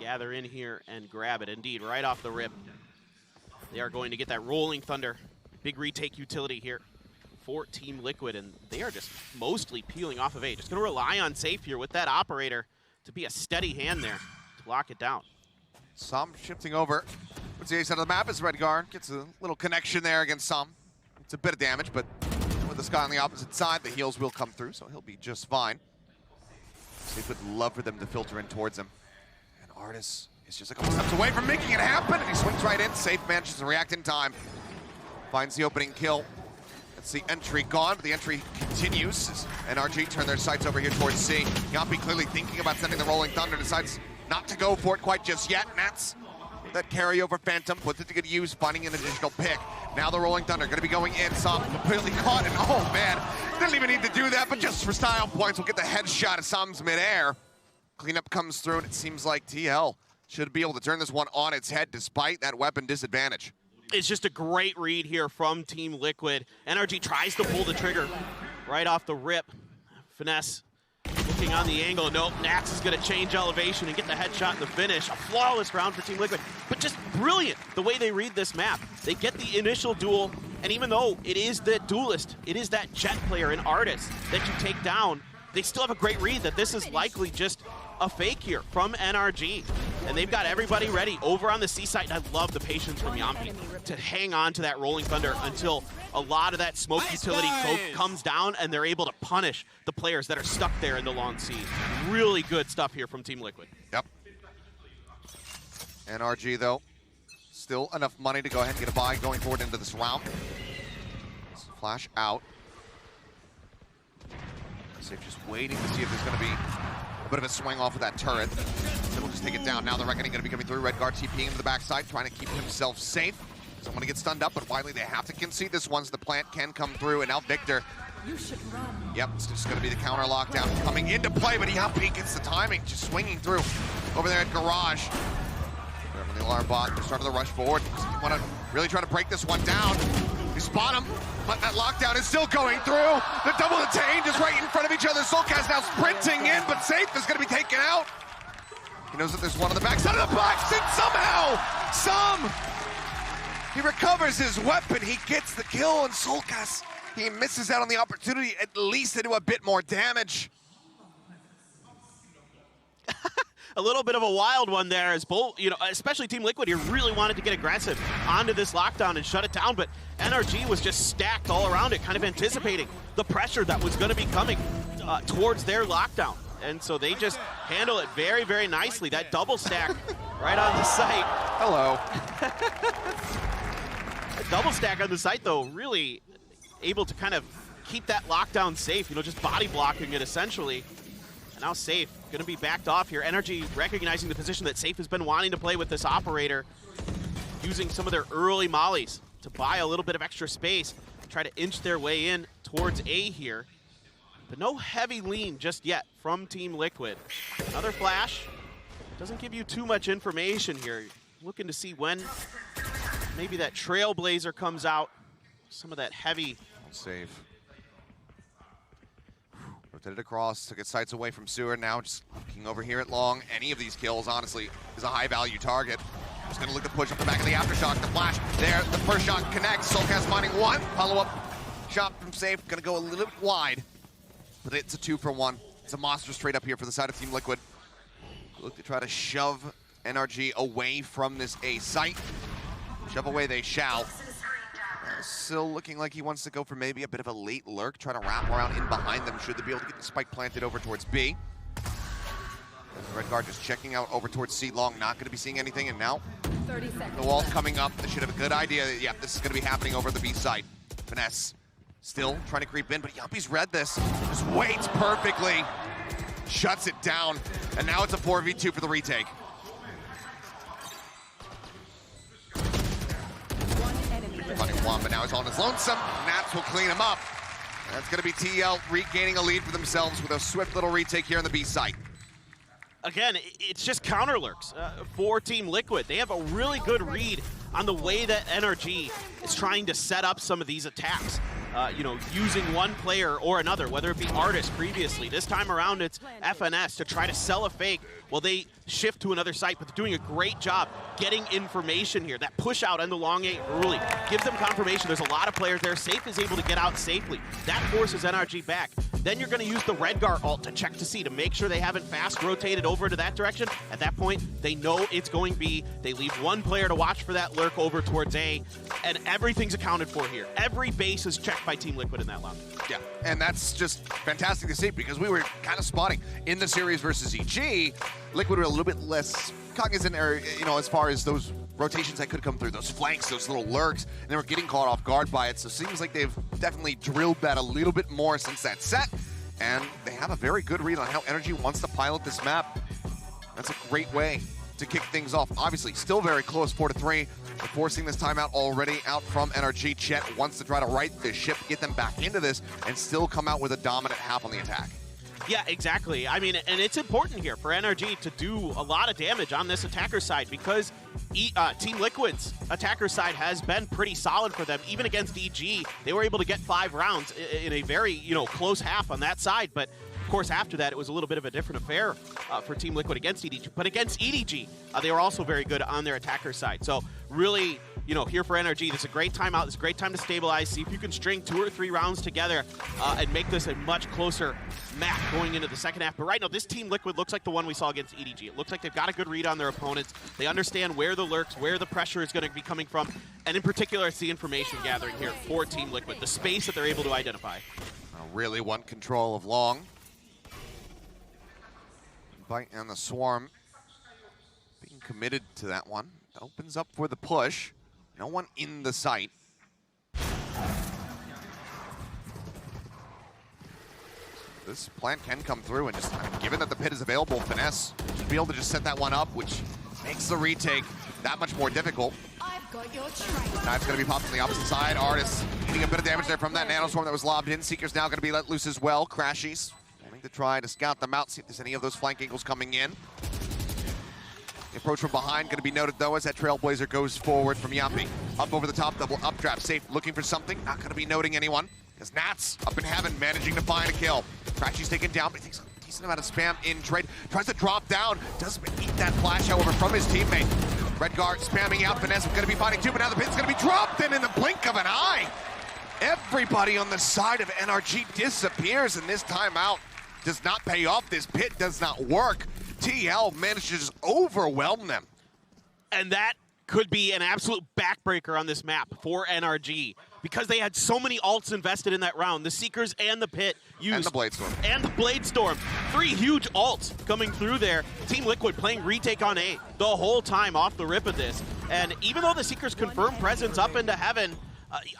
gather in here and grab it. Indeed, right off the rip. They are going to get that Rolling Thunder. Big retake utility here for Team Liquid, and they are just mostly peeling off of A. Just going to rely on Safe here with that operator to be a steady hand there to lock it down. Some shifting over. What's the A side of the map as Redguard gets a little connection there against Some. It's a bit of damage, but with the Sky on the opposite side, the heals will come through, so he'll be just fine. Safe would love for them to filter in towards him. And Artis is just a couple steps away from making it happen, and he swings right in. Safe manages to react in time. Finds the opening kill. That's the entry gone, but the entry continues as NRG turn their sights over here towards C. Yampi clearly thinking about sending the Rolling Thunder, decides not to go for it quite just yet. And that's that carryover Phantom, puts it to good use, finding an additional pick. Now the Rolling Thunder gonna be going in. Sam completely caught, and oh man, didn't even need to do that, but just for style points, we'll get the headshot as Sam's midair. Cleanup comes through, and it seems like TL should be able to turn this one on its head despite that weapon disadvantage. It's just a great read here from Team Liquid. NRG tries to pull the trigger right off the rip. Finesse looking on the angle. Nope, Nax is going to change elevation and get the headshot in the finish. A flawless round for Team Liquid, but just brilliant the way they read this map. They get the initial duel, and even though it is the duelist, it is that jet player and artist that you take down, they still have a great read that this is likely just a fake here from NRG. And they've got everybody ready over on the C side. And I love the patience from Yampi to hang on to that Rolling Thunder until a lot of that smoke utility comes down and they're able to punish the players that are stuck there in the long C. Really good stuff here from Team Liquid. Yep. NRG, though, still enough money to go ahead and get a buy going forward into this round. Flash out. Safe just waiting to see if there's going to be a bit of a swing off of that turret. So we'll just take it down. Now the Reckoning going to be coming through. Redguard TPing into the backside, trying to keep himself safe. Someone to get stunned up, but widely they have to concede this one, so the plant can come through. And now Victor. Yep, it's just going to be the counter lockdown coming into play, but Yampi gets the timing, just swinging through over there at Garage. The alarm bot, the start of the rush forward. You want to really try to break this one down. You spot him, but that lockdown is still going through. The double detain just right in front of each other. Soulcast now sprinting in, but Safe is going to be taken out. He knows that there's one on the backside of the box, and somehow, he recovers his weapon. He gets the kill, and Soulcast, he misses out on the opportunity at least to do a bit more damage. A little bit of a wild one there as both, especially Team Liquid here really wanted to get aggressive onto this lockdown and shut it down, but NRG was just stacked all around it, kind of anticipating the pressure that was going to be coming towards their lockdown. And so they just handle it very, very nicely. That double stack right on the site. Hello. A double stack on the site, though, really able to kind of keep that lockdown safe, just body blocking it essentially. And now Safe going to be backed off here. NRG recognizing the position that Safe has been wanting to play with this operator, using some of their early mollies to buy a little bit of extra space, try to inch their way in towards A here. But no heavy lean just yet from Team Liquid. Another flash. Doesn't give you too much information here. Looking to see when maybe that Trailblazer comes out. Some of that heavy. Save. Rotated across, took its sights away from Sewer. Now just looking over here at Long. Any of these kills, honestly, is a high-value target. Just going to look to push up the back of the Aftershock. The flash there, the first shot connects. Soulcast finding one. Follow-up shot from Safe. Going to go a little bit wide, but it's a 2-for-1. It's a monster straight up here for the side of Team Liquid. Look to try to shove NRG away from this A site. Shove away they shall. Still looking like he wants to go for maybe a bit of a late lurk, try to wrap around in behind them should they be able to get the spike planted over towards B. Redguard just checking out over towards C. Long, not going to be seeing anything, and now the wall's coming up. They should have a good idea that, yeah, this is going to be happening over the B side. Finesse still trying to creep in, but Yampi's read this. Just waits perfectly, shuts it down, and now it's a 4v2 for the retake. Running one, but now he's on his lonesome. Naps will clean him up. That's going to be TL regaining a lead for themselves with a swift little retake here on the B site. Again, it's just counter lurks for Team Liquid. They have a really good read on the way that NRG is trying to set up some of these attacks. You know, using one player or another, whether it be Artist previously. This time around, it's FNS to try to sell a fake while they shift to another site, but they're doing a great job getting information here. That push out on the long A early gives them confirmation. There's a lot of players there. Safe is able to get out safely. That forces NRG back. Then you're going to use the Redgar ult to check to see, to make sure they haven't fast rotated over into that direction. At that point, they know it's going B. They leave one player to watch for that lurk over towards A, and everything's accounted for here. Every base is checked by Team Liquid in that round. Yeah, and that's just fantastic to see because we were kind of spotting in the series versus EG, Liquid were a little bit less cognizant, or, you know, as far as those rotations that could come through, those flanks, those little lurks, and they were getting caught off guard by it. So it seems like they've definitely drilled that a little bit more since that set, and they have a very good read on how NRG wants to pilot this map. That's a great way to kick things off. Obviously, still very close, 4-3. We're forcing this timeout already out from NRG. Chet wants to try to right this ship, get them back into this, and still come out with a dominant half on the attack. Yeah, exactly. I mean, and it's important here for NRG to do a lot of damage on this attacker side because Team Liquid's attacker side has been pretty solid for them. Even against EG, they were able to get 5 rounds in a very, you know, close half on that side. But of course, after that, it was a little bit of a different affair for Team Liquid against EDG. But against EDG, they were also very good on their attacker side. So really, you know, here for NRG, this is a great timeout. This is a great time to stabilize, see if you can string 2 or 3 rounds together and make this a much closer map going into the second half. But right now, this Team Liquid looks like the one we saw against EDG. It looks like they've got a good read on their opponents. They understand where the lurks, where the pressure is going to be coming from. And in particular, it's the information gathering here for Team Liquid, the space that they're able to identify. Really want control of long. Bite and the Swarm being committed to that one. Opens up for the push. No one in the site. This plan can come through, and just given that the pit is available, Finesse should be able to just set that one up, which makes the retake that much more difficult. I've got your train. Now it's going to be popped on the opposite side. Artist getting a bit of damage there from that Nanoswarm that was lobbed in. Seeker's now going to be let loose as well. Crashies wanting to try to scout them out, see if there's any of those flank angles coming in. The approach from behind going to be noted, though, as that Trailblazer goes forward from Yappy. Up over the top, double updraft. Safe, looking for something. Not going to be noting anyone. As Nats up in heaven, managing to find a kill. Crashy's taken down, but he takes a decent amount of spam in trade. Tries to drop down. Doesn't eat that flash, however, from his teammate. Redgar spamming out. Finesse going to be finding 2, but now the pin's going to be dropped in the blink of an eye. Everybody on the side of NRG disappears, and this timeout does not pay off. This pit does not work. TL managed to just overwhelm them. And that could be an absolute backbreaker on this map for NRG because they had so many ults invested in that round. The Seekers and the Pit used. And the Bladestorm. And the Bladestorm. 3 huge ults coming through there. Team Liquid playing retake on A the whole time off the rip of this. And even though the Seekers confirmed presence up into heaven,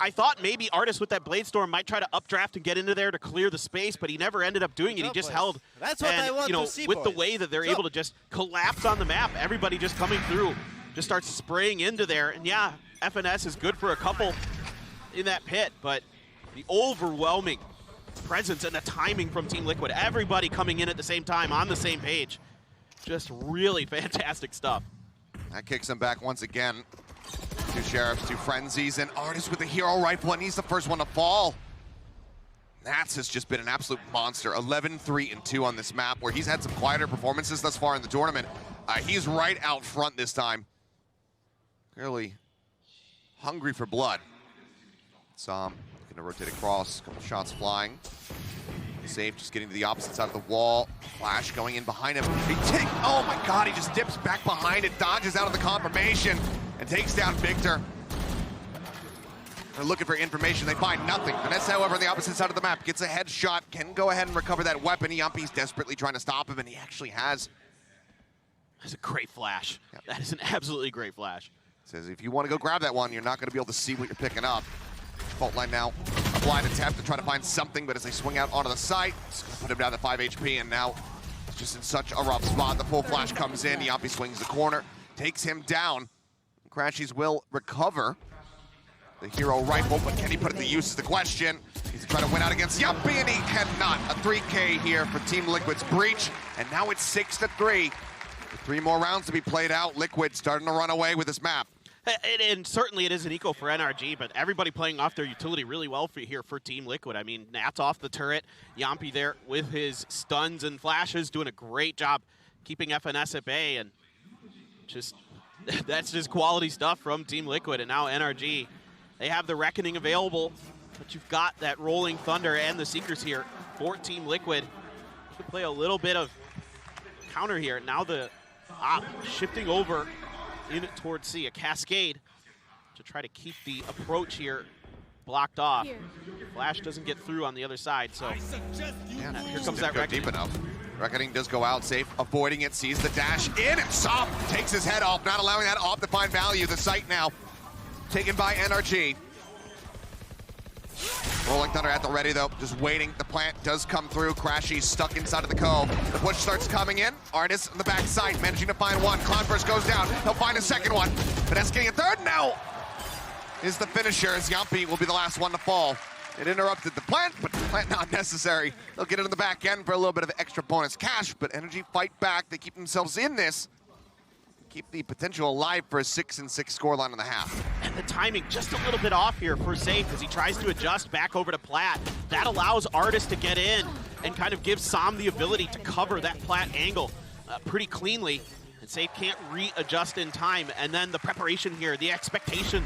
I thought maybe Artist with that Bladestorm might try to updraft and get into there to clear the space, but he never ended up doing it. He just held. That's what I want you know, to see, with the boys. way that they're able to just collapse on the map, everybody just coming through, just starts spraying into there. And yeah, FNS is good for a couple in that pit, but the overwhelming presence and the timing from Team Liquid, everybody coming in at the same time on the same page, just really fantastic stuff. That kicks him back once again. 2 Sheriffs, 2 Frenzies, and Artist with the hero rifle, and he's the first one to fall. Nats has just been an absolute monster. 11-3-2 on this map, where he's had some quieter performances thus far in the tournament. He's right out front this time. Clearly hungry for blood. Looking to rotate across, a couple shots flying. Safe, just getting to the opposite side of the wall. Flash going in behind him. Oh my God, he just dips back behind it, dodges out of the confirmation, and takes down Victor. They're looking for information, they find nothing. Vanessa, however, on the opposite side of the map, gets a headshot, can go ahead and recover that weapon. Yumpy's desperately trying to stop him, and he actually has. That's a great flash. Yep. That is an absolutely great flash. Says if you want to go grab that one, you're not going to be able to see what you're picking up. Fault line now, a blind attempt to try to find something, but as they swing out onto the site, it's going to put him down to 5 HP, and now it's just in such a rough spot. The full flash comes in, Yappy swings the corner, takes him down. Crashies will recover the hero rifle, but can he put it to use is the question. He's try to win out against Yuppie, and he cannot. A 3K here for Team Liquid's Breach, and now it's 6-3. 3 more rounds to be played out. Liquid starting to run away with this map. And certainly it is an eco for NRG, but everybody playing off their utility really well here for Team Liquid. I mean, Nat's off the turret. Yampi there with his stuns and flashes, doing a great job keeping FNS at bay, and just that's just quality stuff from Team Liquid. And now NRG, they have the Reckoning available, but you've got that Rolling Thunder and the Seekers here for Team Liquid. You can play a little bit of counter here. Now the op shifting over in towards C, a cascade to try to keep the approach here blocked off. Flash doesn't get through on the other side, so Yeah, here comes that Reckoning. Deep enough. Reckoning does go out, safe, avoiding it, sees the dash in, and Soft takes his head off, not allowing that off to find value. The site now taken by NRG. Rolling Thunder at the ready though, just waiting. The plant does come through. Crashy stuck inside of the cove. The push starts coming in. Artist on the backside, managing to find one. Cloudburst goes down. He'll find a second one. Vanessa getting a third. Now is the finisher as Yampi will be the last one to fall. It interrupted the plant, but the plant not necessary. They'll get it in the back end for a little bit of extra bonus cash, but NRG fight back. They keep themselves in this. Keep the potential alive for a 6-6 scoreline in the half. And the timing just a little bit off here for Safe as he tries to adjust back over to Plat. That allows Artist to get in and kind of gives Sam the ability to cover that Plat angle pretty cleanly. And Safe can't readjust in time. And then the preparation here, the expectation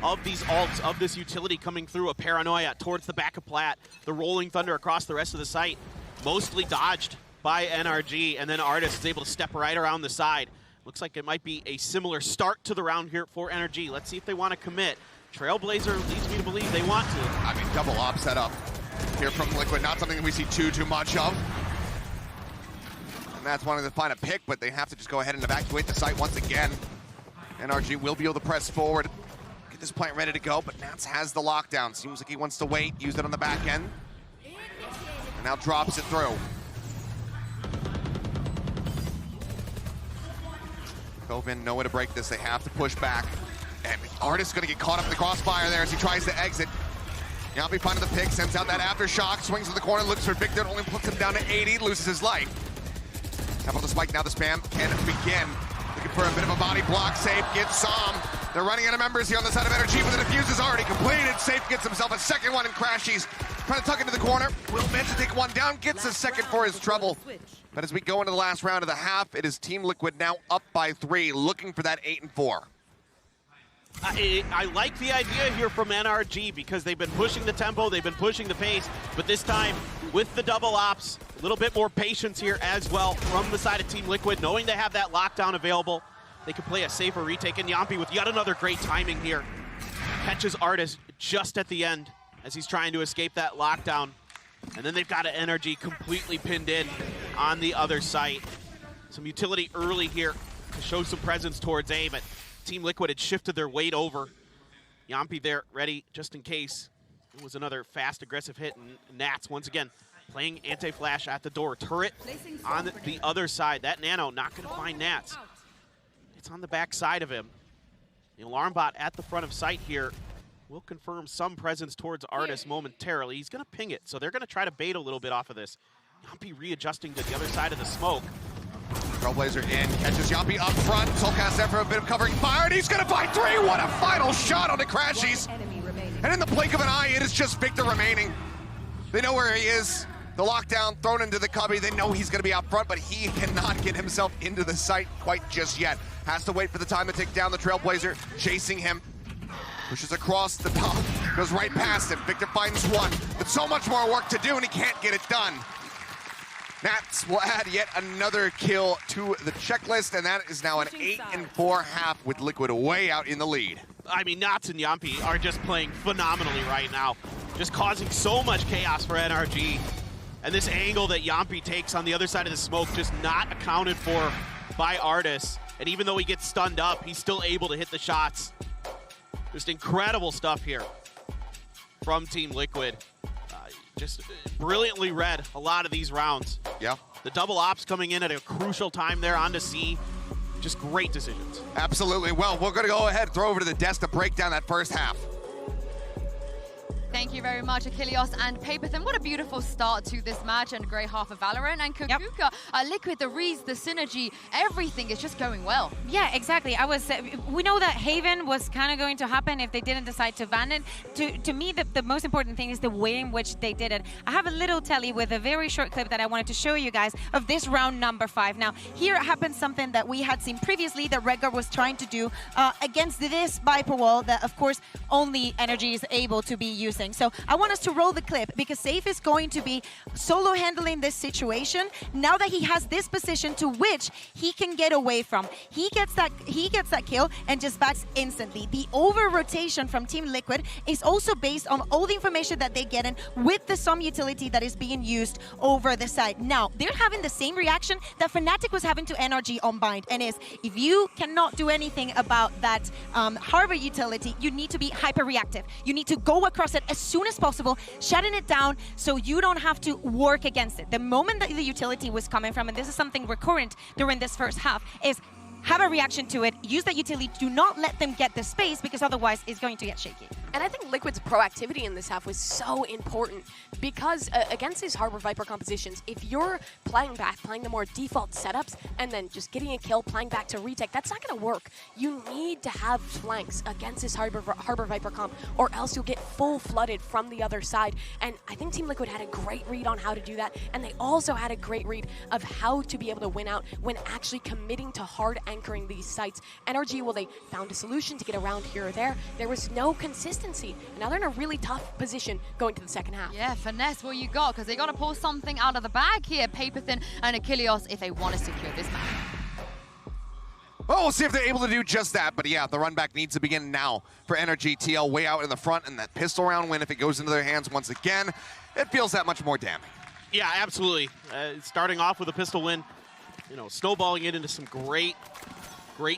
of these ults, of this utility coming through, a Paranoia towards the back of Plat, the Rolling Thunder across the rest of the site, mostly dodged by NRG, and then Artist is able to step right around the side. Looks like it might be a similar start to the round here for NRG. Let's see if they want to commit. Trailblazer leads me to believe they want to. I mean, double op setup here from Liquid, not something that we see too much of. And that's wanting to find a pick, but they have to just go ahead and evacuate the site once again. NRG will be able to press forward, get this plant ready to go, but Nats has the lockdown. Seems like he wants to wait, use it on the back end. And now drops it through. Covin, no way to break this. They have to push back. And Artist gonna get caught up in the crossfire there as he tries to exit. Yampi finding the pick, sends out that aftershock, swings to the corner, looks for Victor, only puts him down to 80, loses his life. Up on the spike, now the spam can begin. Looking for a bit of a body block, Safe gets some. They're running out of members here on the side of NRG, but the defuse is already completed. Safe gets himself a second one, and Crashy's trying to tuck into the corner. Will manage to take one down, gets a second for his trouble. But as we go into the last round of the half, it is Team Liquid now up by 3, looking for that 8-4. I like the idea here from NRG because they've been pushing the tempo, they've been pushing the pace, but this time with the double ops, a little bit more patience here as well from the side of Team Liquid, knowing they have that lockdown available. They can play a safer retake, and Yampi with yet another great timing here. Catches Artist just at the end as he's trying to escape that lockdown. And then they've got an NRG completely pinned in on the other site. Some utility early here to show some presence towards A, but Team Liquid had shifted their weight over. Yampi there ready just in case. It was another fast, aggressive hit, and Nats once again playing anti-flash at the door. Turret on the other side. That Nano not going to find Nats. It's on the back side of him. The alarm bot at the front of site here will confirm some presence towards Artist momentarily. He's going to ping it, so they're going to try to bait a little bit off of this. Yampi readjusting to the other side of the smoke. Trailblazer in, catches Yampi up front. Soulcast there for a bit of covering fire, and he's going to find 3. What a final shot on the Crashies. And in the blink of an eye, it is just Victor remaining. They know where he is. The lockdown thrown into the cubby. They know he's going to be out front, but he cannot get himself into the site quite just yet. Has to wait for the time to take down the Trailblazer, chasing him. Pushes across the top, goes right past him. Victor finds one, but so much more work to do, and he can't get it done. Nats will add yet another kill to the checklist, and that is now an 8-4 half with Liquid way out in the lead. I mean, Nats and Yampi are just playing phenomenally right now, just causing so much chaos for NRG. And this angle that Yampi takes on the other side of the smoke just not accounted for by Artist. And even though he gets stunned up, he's still able to hit the shots. Just incredible stuff here from Team Liquid. Just brilliantly read a lot of these rounds. Yeah. The double ops coming in at a crucial time there onto C. Just great decisions. Absolutely. Well, we're going to go ahead and throw over to the desk to break down that first half. Thank you very much, Achilles and Paperthin. What a beautiful start to this match and great half of Valorant. And Kukuka, Liquid, the reads, the synergy, everything is just going well. Yeah, exactly. We know that Haven was kind of going to happen if they didn't decide to ban it. To me, the most important thing is the way in which they did it. I have a little telly with a very short clip that I wanted to show you guys of this round number 5. Now, here happens something that we had seen previously that Redguard was trying to do against this Viper wall that, of course, only NRG is able to be using. So I want us to roll the clip because Safe is going to be solo handling this situation now that he has this position to which he can get away from. He gets that kill and just backs instantly. The over rotation from Team Liquid is also based on all the information that they get in with the SOM utility that is being used over the side. Now, they're having the same reaction that Fnatic was having to NRG on Bind, and is if you cannot do anything about that Harbor utility, you need to be hyper reactive. You need to go across it as soon as possible, shutting it down so you don't have to work against it. The moment that the utility was coming from, and this is something recurrent during this first half, is have a reaction to it, use that utility, do not let them get the space because otherwise it's going to get shaky. And I think Liquid's proactivity in this half was so important because against these Harbor Viper compositions, if you're playing back, playing the more default setups, and then just getting a kill, playing back to retake, that's not going to work. You need to have flanks against this Harbor Viper comp, or else you'll get full flooded from the other side. And I think Team Liquid had a great read on how to do that, and they also had a great read of how to be able to win out when actually committing to hard anchoring these sites. NRG, well, they found a solution to get around here or there. There was no consistency. And now they're in a really tough position going to the second half. Yeah, finesse what you got, because they got to pull something out of the bag here, Paperthin and Achilles, if they want to secure this match. Well, we'll see if they're able to do just that. But yeah, the run back needs to begin now for NRG. TL way out in the front, and that pistol round win, if it goes into their hands once again, it feels that much more damning. Yeah, absolutely. Starting off with a pistol win, you know, snowballing it into some great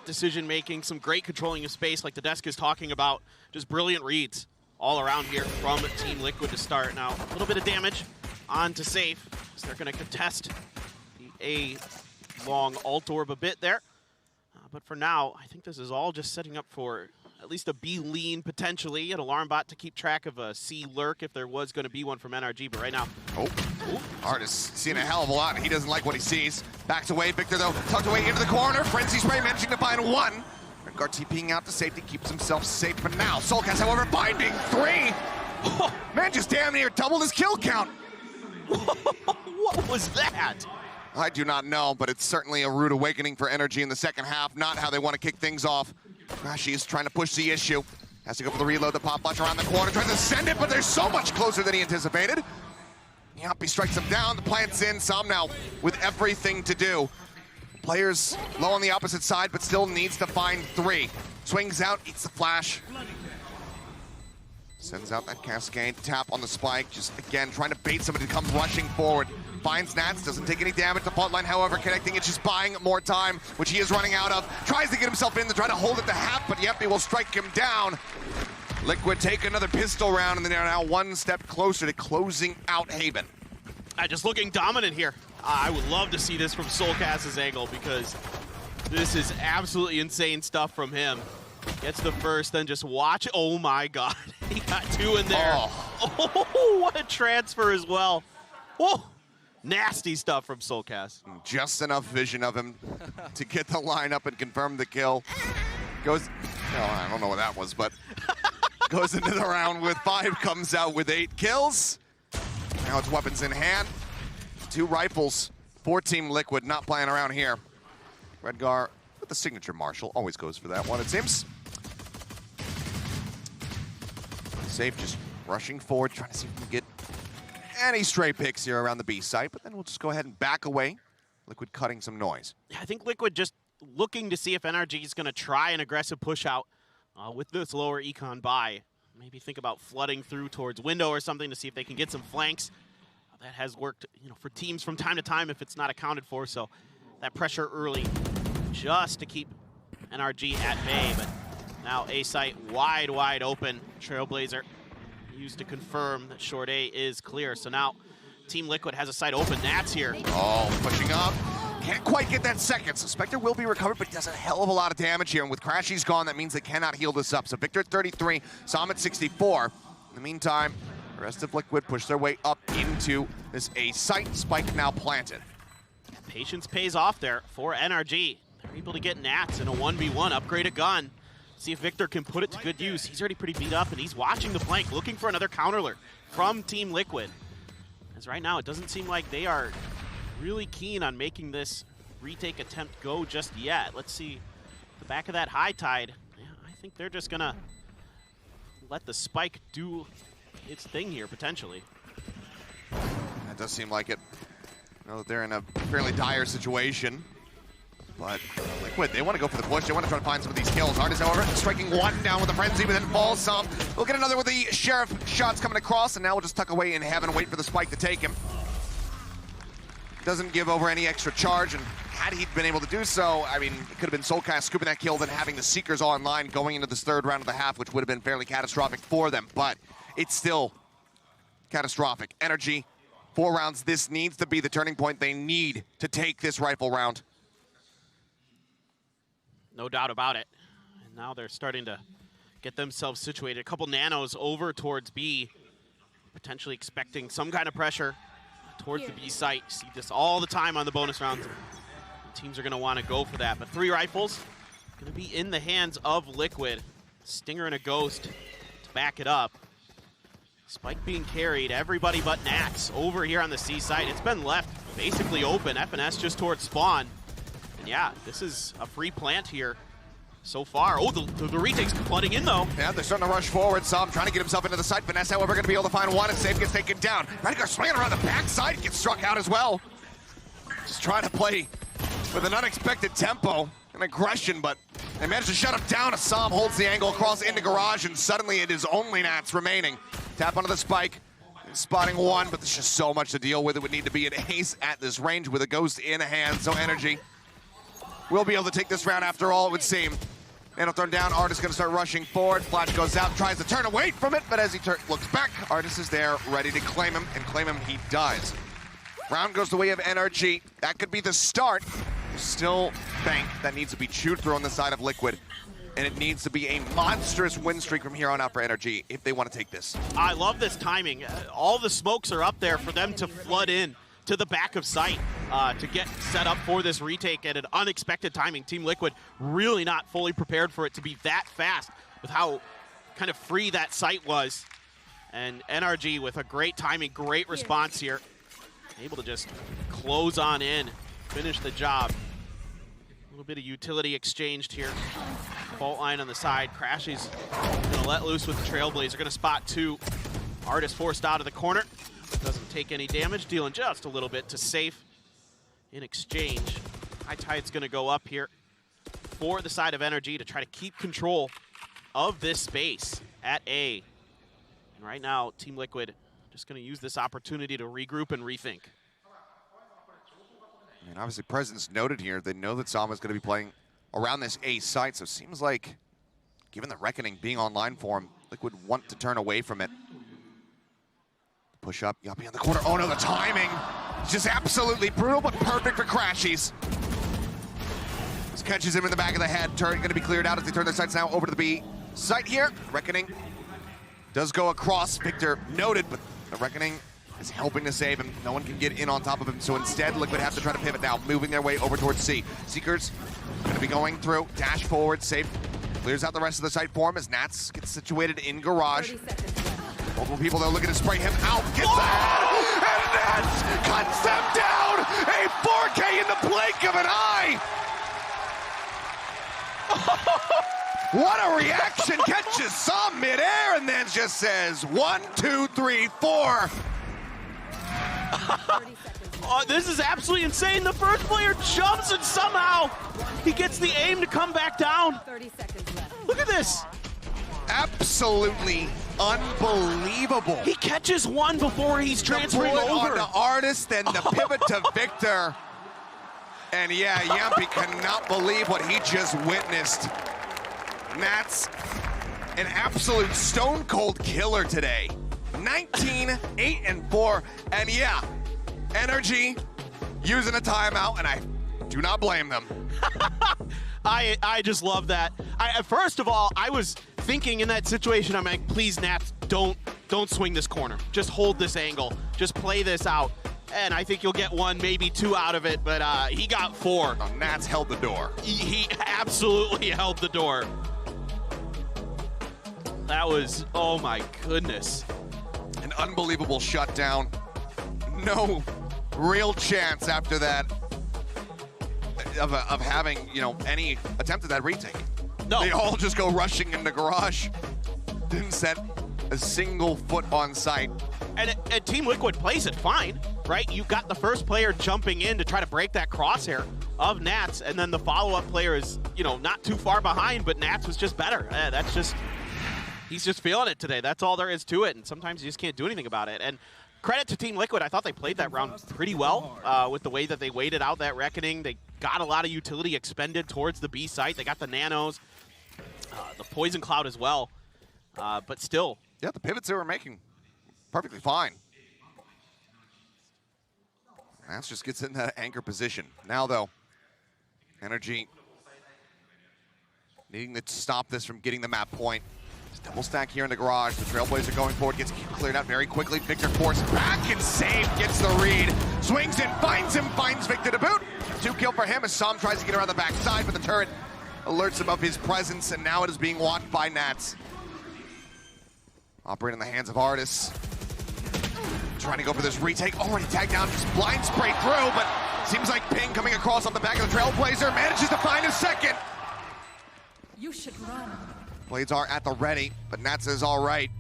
decision making, some great controlling of space like the desk is talking about. Just brilliant reads all around here from Team Liquid to start. Now, a little bit of damage onto Safe, so they're going to contest the A long ult orb a bit there. But for now, I think this is all just setting up for at least a B lean potentially, an alarm bot to keep track of a C lurk if there was going to be one from NRG. But right now, Artist seeing a hell of a lot, and he doesn't like what he sees. Backs away, Victor though, tucked away into the corner. Frenzy Spray managing to find one. Redguard TPing out to safety, keeps himself safe for now. Soulcast, however, finding 3. Oh, man just damn near doubled his kill count. What was that? I do not know, but it's certainly a rude awakening for NRG in the second half. Not how they want to kick things off. Crashy is trying to push the issue. Has to go for the reload, the pop flash around the corner, tries to send it, but they're so much closer than he anticipated. Yappy strikes him down, the plant's in, Sam now with everything to do. Players low on the opposite side, but still needs to find 3. Swings out, eats the flash. Sends out that cascade tap on the spike, just again trying to bait somebody to come rushing forward. Finds Nats, doesn't take any damage. The fault line, however, connecting, it's just buying more time, which he is running out of. Tries to get himself in to try to hold it to half, but Yappy will strike him down. Liquid take another pistol round, and they are now one step closer to closing out Haven. Just looking dominant here. I would love to see this from Soulcast's angle because this is absolutely insane stuff from him. Gets the first, then just watch. Oh my God, he got 2 in there. Oh, what a transfer as well. Oh, nasty stuff from Soulcast. Just enough vision of him to get the lineup and confirm the kill. Goes, I don't know what that was, but goes into the round with 5, comes out with 8 kills. Now it's weapons in hand. 2 rifles for Team Liquid, not playing around here. Redguard with the signature Marshall, always goes for that one, it seems. Safe just rushing forward, trying to see if we can get any stray picks here around the B site, but then we'll just go ahead and back away. Liquid cutting some noise. Yeah, I think Liquid just looking to see if NRG is going to try an aggressive push out with this lower econ buy. Maybe think about flooding through towards window or something to see if they can get some flanks. That has worked, you know, for teams from time to time if it's not accounted for. So that pressure early just to keep NRG at bay. But now A site wide open. Trailblazer used to confirm that short A is clear. So now Team Liquid has a site open. Nats here. Oh, pushing up. Can't quite get that second. So Spectre will be recovered, but he does a hell of a lot of damage here. And with Crashy's gone, that means they cannot heal this up. So Victor at 33, Sam at 64. In the meantime, the rest of Liquid push their way up into this A site. Spike now planted. Patience pays off there for NRG. They're able to get Nats in a 1v1, upgrade a gun. See if Victor can put it to good use. He's already pretty beat up, and he's watching the flank, looking for another counterler from Team Liquid. As right now, it doesn't seem like they are really keen on making this retake attempt go just yet. Let's see the back of that high tide. Yeah, I think they're just gonna let the spike do its thing here, potentially. That does seem like it. I know that they're in a fairly dire situation. But Liquid, they want to go for the push. They want to try to find some of these kills. Artist, however, striking one down with the frenzy, but then falls some. We'll get another with the Sheriff shots coming across, and now we'll just tuck away in heaven, wait for the spike to take him. Doesn't give over any extra charge, and had he been able to do so, I mean, it could have been Soulcast scooping that kill, then having the Seekers online going into this third round of the half, which would have been fairly catastrophic for them, but it's still catastrophic. NRG, 4 rounds. This needs to be the turning point. They need to take this rifle round. No doubt about it. And now they're starting to get themselves situated. A couple nanos over towards B, potentially expecting some kind of pressure towards the B site. See this all the time on the bonus rounds. Teams are going to want to go for that. But 3 rifles going to be in the hands of Liquid. Stinger and a Ghost to back it up. Spike being carried, everybody but Nats over here on the C site. It's been left basically open. FNS just towards spawn. And yeah, this is a free plant here so far. Oh, the retake's flooding in though. Yeah, they're starting to rush forward. Some trying to get himself into the site. Vanessa, however, going to be able to find one, and Safe gets taken down. Radigar swinging around the backside, gets struck out as well. Just trying to play with an unexpected tempo and aggression, but they managed to shut him down. Assam holds the angle across into garage, and suddenly it is only Nats remaining. Tap onto the spike, spotting one, but there's just so much to deal with. It would need to be an ace at this range with a Ghost in hand, so NRG will be able to take this round after all, it would seem. Nano thrown down, Artist gonna start rushing forward. Flash goes out, tries to turn away from it, but as he looks back, Artist is there, ready to claim him, and claim him he does. Round goes the way of NRG. That could be the start. There's still Bank that needs to be chewed through on the side of Liquid, and it needs to be a monstrous win streak from here on out for NRG if they want to take this. I love this timing. All the smokes are up there for them to flood in to the back of site to get set up for this retake at an unexpected timing. Team Liquid really not fully prepared for it to be that fast with how kind of free that site was. And NRG with a great timing, great response here. Able to just close on in, finish the job. A little bit of utility exchanged here. Fault line on the side. Crashy's gonna let loose with the Trailblazer. Gonna spot 2. Artist forced out of the corner. Doesn't take any damage, dealing just a little bit to Safe in exchange. High Tide's gonna go up here for the side of NRG to try to keep control of this space at A. And right now, Team Liquid just gonna use this opportunity to regroup and rethink. And obviously presence noted here. They know that Sama's gonna be playing around this A site, so it seems like, given the Reckoning being online for him, Liquid want to turn away from it. Push up, Yuppie on the corner. Oh no, the timing! Just absolutely brutal, but perfect for Crashies. Just catches him in the back of the head. Turret gonna be cleared out as they turn their sights now over to the B site here. Reckoning does go across. Victor noted, but the Reckoning is helping to save him. No one can get in on top of him, so instead Liquid have to try to pivot now, moving their way over towards C. Seekers gonna be going through, dash forward, Safe clears out the rest of the site for him as Nats gets situated in garage. Multiple people though looking to spray him out. Gets that! And Nats cuts them down! A 4K in the blink of an eye! What a reaction! Catches some midair and then just says 1, 2, 3, 4. Oh, this is absolutely insane. The first player jumps and somehow he gets the aim to come back down. Look at this. Absolutely unbelievable. He catches one before he's transferring over. The Artist, then the pivot to Victor. And yeah, Yampi cannot believe what he just witnessed. Nats, an absolute stone cold killer today. 19, 8, and 4. And yeah, NRG using a timeout, and I do not blame them. I just love that. First of all, I was thinking in that situation, I'm like, please, Nats, don't don't swing this corner. Just hold this angle. Just play this out. And I think you'll get 1, maybe 2 out of it, but he got 4. Oh, Nats held the door. He absolutely held the door. That was, oh my goodness. An unbelievable shutdown. No real chance after that of having, you know, any attempt at that retake. No. They all just go rushing into garage. Didn't set a single foot on site. And Team Liquid plays it fine, right? You've got the first player jumping in to try to break that crosshair of Nats, and then the follow-up player is, you know, not too far behind, but Nats was just better. That's just, he's just feeling it today. That's all there is to it, and sometimes you just can't do anything about it. And credit to Team Liquid, I thought they played that round pretty well with the way that they waited out that Reckoning. They got a lot of utility expended towards the B site. They got the nanos, the Poison Cloud as well, but still. Yeah, the pivots they were making, perfectly fine. Nats just gets in that anchor position. Now, though, NRG needing to stop this from getting the map point. Just double stack here in the garage. The Trailblazer going forward, gets cleared out very quickly. Victor forced back and saved, gets the read. Swings in, finds him, finds Victor to boot. 2 kill for him as Som tries to get around the backside, but the turret alerts him of his presence, and now it is being watched by Nats. Operating in the hands of Artis. Trying to go for this retake, already tagged down, just blind spray through, but seems like Ping coming across off the back of the Trailblazer, manages to find a second. You should run. Blades are at the ready, but Nats is all right.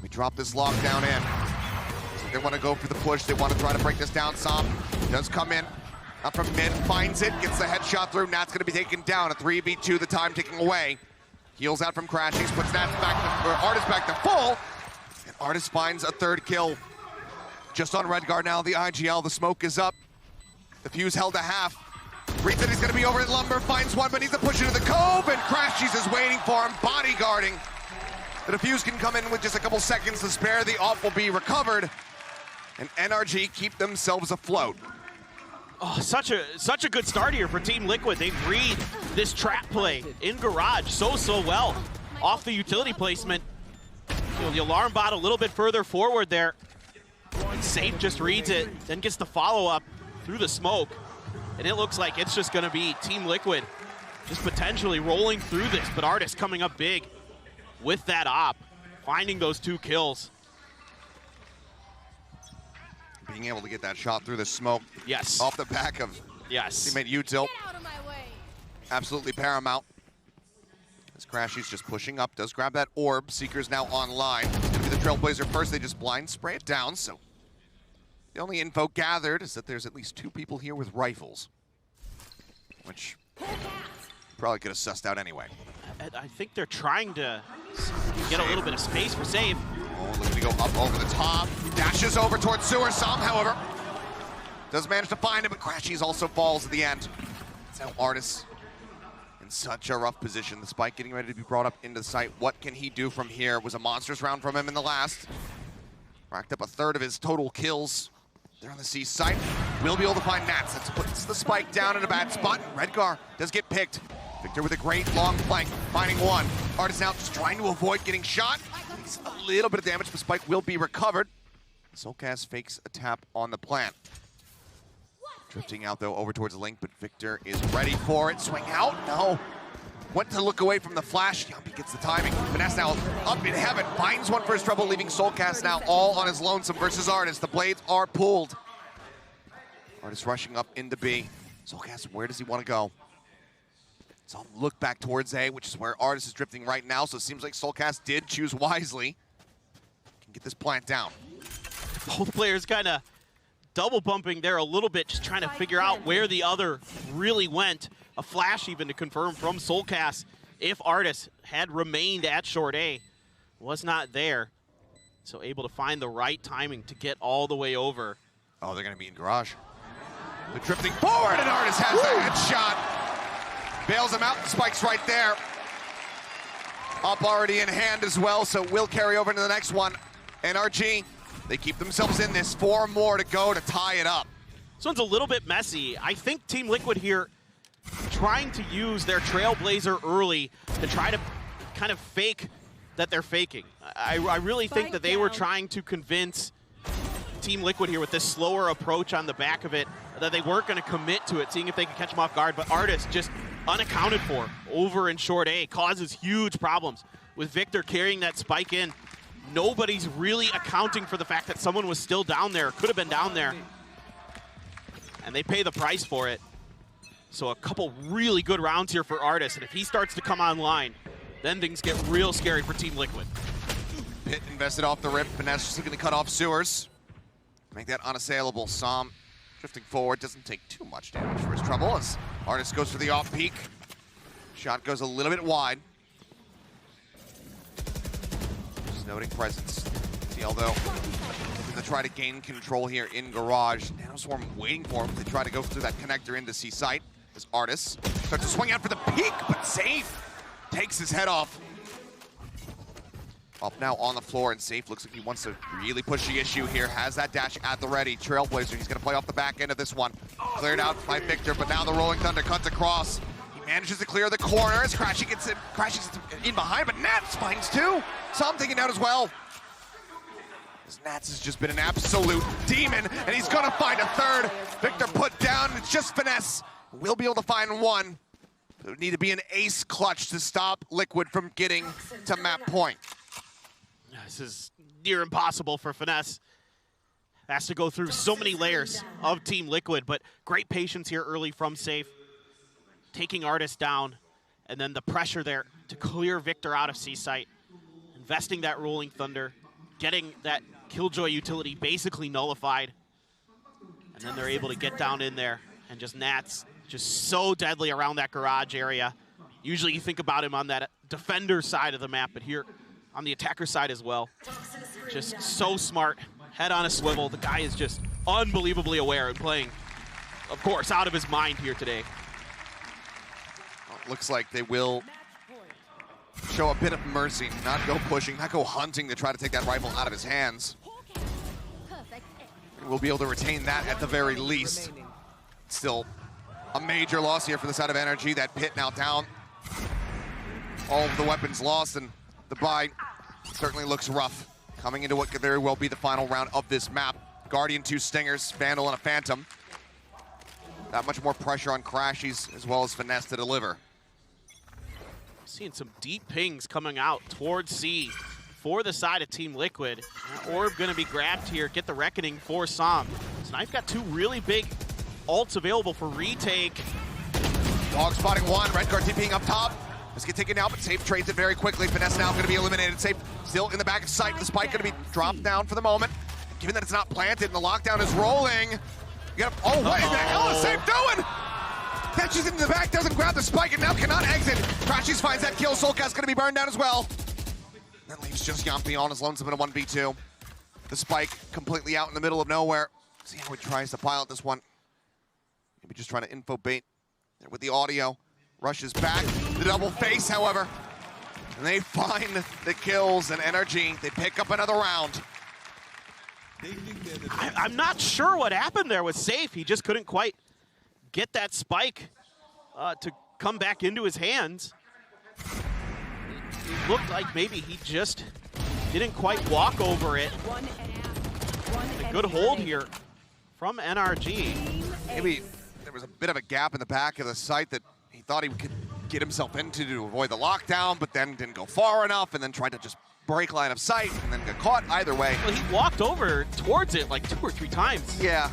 We drop this lockdown in. So they want to go for the push, they want to try to break this down. Som does come in, up from mid, finds it, gets the headshot through. Nats gonna be taken down, a 3v2, the time ticking away. Heals out from Crashies, puts Nats back, or Artis back to full, and Artis finds a 3rd kill. Just on Redguard now, the IGL, the smoke is up. The fuse held to half. Reads that he's gonna be over at Lumber, finds one, but needs to push into the cove, and Crashies is waiting for him, bodyguarding. The defuse can come in with just a couple seconds to spare. The off will be recovered, and NRG keep themselves afloat. Oh, such a good start here for Team Liquid. They read this trap play in garage so well. Off the utility placement. You know, the alarm bot a little bit further forward there. Safe just reads it, then gets the follow-up through the smoke. And it looks like it's just gonna be Team Liquid just potentially rolling through this, but Artis coming up big with that op, finding those 2 kills. Being able to get that shot through the smoke. Yes. Off the back of teammate Util. Absolutely paramount. As Crashy's just pushing up, does grab that orb. Seeker's now online. It's gonna be the Trailblazer first. They just blind spray it down, so the only info gathered is that there's at least 2 people here with rifles, which probably could have sussed out anyway. I think they're trying to get a little bit of space for save. Oh, looking to go up over the top. Dashes over towards Sewer. Som, however, does manage to find him, but Crashies also falls at the end. It's now Artis in such a rough position. The spike getting ready to be brought up into the site. What can he do from here? It was a monstrous round from him in the last. Racked up a 1/3 of his total kills. They're on the C site. We'll be able to find Nats. That puts the spike down in a bad spot. Redgar does get picked. Victor with a great long flank, finding one. Artis now just trying to avoid getting shot. It's a little bit of damage, but spike will be recovered. Soulcast fakes a tap on the plant. Drifting out though over towards Link, but Victor is ready for it. Swing out, no. Went to look away from the flash. Yumpy gets the timing. Vanessa now up in heaven, finds one for his trouble, leaving Soulcast now all on his lonesome versus Artis. The blades are pulled. Artis rushing up into B. Soulcast, where does he want to go? So look back towards A, which is where Artis is drifting right now. So it seems like Soulcast did choose wisely. Can get this plant down. Both players kind of double bumping there a little bit, just trying to figure out where the other really went. A flash even to confirm from Soulcast if Artis had remained at short A. Was not there. So able to find the right timing to get all the way over. Oh, they're going to be in garage. They're drifting forward, and Artis has a headshot. Bails him out, the spike's right there. Up already in hand as well, so we'll carry over into the next one. NRG, they keep themselves in this. 4 more to go to tie it up. This one's a little bit messy. I think Team Liquid here trying to use their Trailblazer early to try to kind of fake that they're faking. I really think that they were trying to convince Team Liquid here with this slower approach on the back of it that they weren't going to commit to it, seeing if they could catch them off guard. But Artis just unaccounted for over in short A, causes huge problems. With Victor carrying that spike in, nobody's really accounting for the fact that someone was still down there, could have been down there. And they pay the price for it. So a couple really good rounds here for Artis, and if he starts to come online, then things get real scary for Team Liquid. Pit invested off the rip. Finesse just looking to cut off sewers. Make that unassailable. Som drifting forward, doesn't take too much damage for his trouble as Artis goes for the off peak. Shot goes a little bit wide. Just noting presence. CL though, looking to try to gain control here in Garage. Nanoswarm waiting for him to try to go through that connector into C site as Artis starts to swing out for the peak, but Safe takes his head off. Up now on the floor, and Safe looks like he wants to really push the issue here. Has that dash at the ready. Trailblazer, he's going to play off the back end of this one. Cleared out by Victor, but now the Rolling Thunder cuts across. He manages to clear the corner as Crashy gets in, crashes in behind, but Nats finds two. Some taken out as well. As Nats has just been an absolute demon, and he's going to find a third. Victor put down, it's just Finesse. We'll be able to find one. It would need to be an ace clutch to stop Liquid from getting to map point. This is near impossible for Finesse. Has to go through so many layers of Team Liquid, but great patience here early from Safe. Taking Artis down, and then the pressure there to clear Victor out of C-Site. Investing that Rolling Thunder, getting that Killjoy utility basically nullified. And then they're able to get down in there, and just Nats just so deadly around that garage area. Usually you think about him on that defender side of the map, but here on the attacker side as well. Just so smart, head on a swivel. The guy is just unbelievably aware and playing, of course, out of his mind here today. Well, it looks like they will show a bit of mercy, not go pushing, not go hunting to try to take that rifle out of his hands. We'll be able to retain that at the very least. Still a major loss here for the side of NRG. That pit now down. All of the weapons lost, and the buy certainly looks rough. Coming into what could very well be the final round of this map. Guardian, 2 Stingers, Vandal, and a Phantom. That much more pressure on Crashies as well as Finesse to deliver. Seeing some deep pings coming out towards C for the side of Team Liquid. Orb gonna be grabbed here, get the Reckoning for Som. So now you've got 2 really big ults available for retake. Dog spotting one, Red Guard TPing up top. Let's get taken out, but Safe trades it very quickly. Finesse now going to be eliminated. Safe still in the back of sight. The spike going to be dropped down for the moment. Given that it's not planted and the lockdown is rolling. Oh, what the hell is Safe doing? Catches into the back, doesn't grab the spike, and now cannot exit. Crashies finds that kill. Soulcast going to be burned down as well. That leaves just Yampi on his lonesome in a 1v2. The spike completely out in the middle of nowhere. See how he tries to pilot this one. Maybe just trying to info bait there with the audio. Rushes back, the double face, however. And they find the kills, and NRG, they pick up another round. I'm not sure what happened there with Safe. He just couldn't quite get that spike to come back into his hands. It looked like maybe he just didn't quite walk over it. A good hold here from NRG. Maybe there was a bit of a gap in the back of the site that he thought he could get himself into to avoid the lockdown, but then didn't go far enough, and then tried to just break line of sight, and then got caught either way. Well, he walked over towards it like 2 or 3 times. Yeah.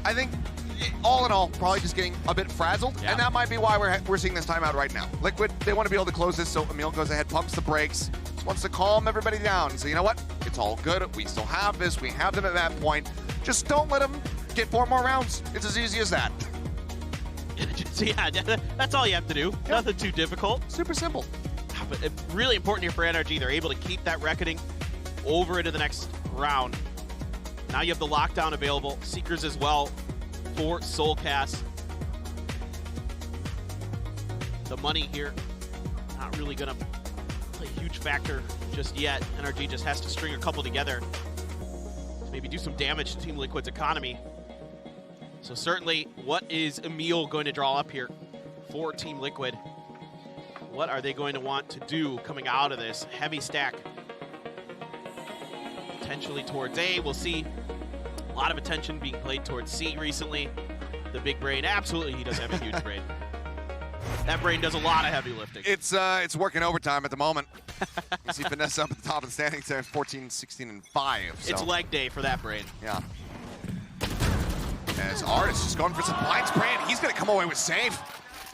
I think, all in all, probably just getting a bit frazzled, and that might be why we're seeing this timeout right now. Liquid, they want to be able to close this, so Emil goes ahead, pumps the brakes, just wants to calm everybody down. So you know what? It's all good. We still have this. We have them at that point. Just don't let them get 4 more rounds. It's as easy as that. So yeah, that's all you have to do. Yep. Nothing too difficult. Super simple. But really important here for NRG. They're able to keep that Reckoning over into the next round. Now you have the lockdown available. Seekers as well for Soulcast. The money here, not really going to play a huge factor just yet. NRG just has to string a couple together to maybe do some damage to Team Liquid's economy. So certainly, what is Emil going to draw up here for Team Liquid? What are they going to want to do coming out of this? Heavy stack. Potentially towards A. We'll see. A lot of attention being played towards C recently. The big brain, absolutely, he does have a huge brain. That brain does a lot of heavy lifting. It's working overtime at the moment. You see Vanessa up at the top of the standings there, 14, 16, and 5. So. It's leg day for that brain. Yeah. As Artis just going for some blind spray, and he's going to come away with save.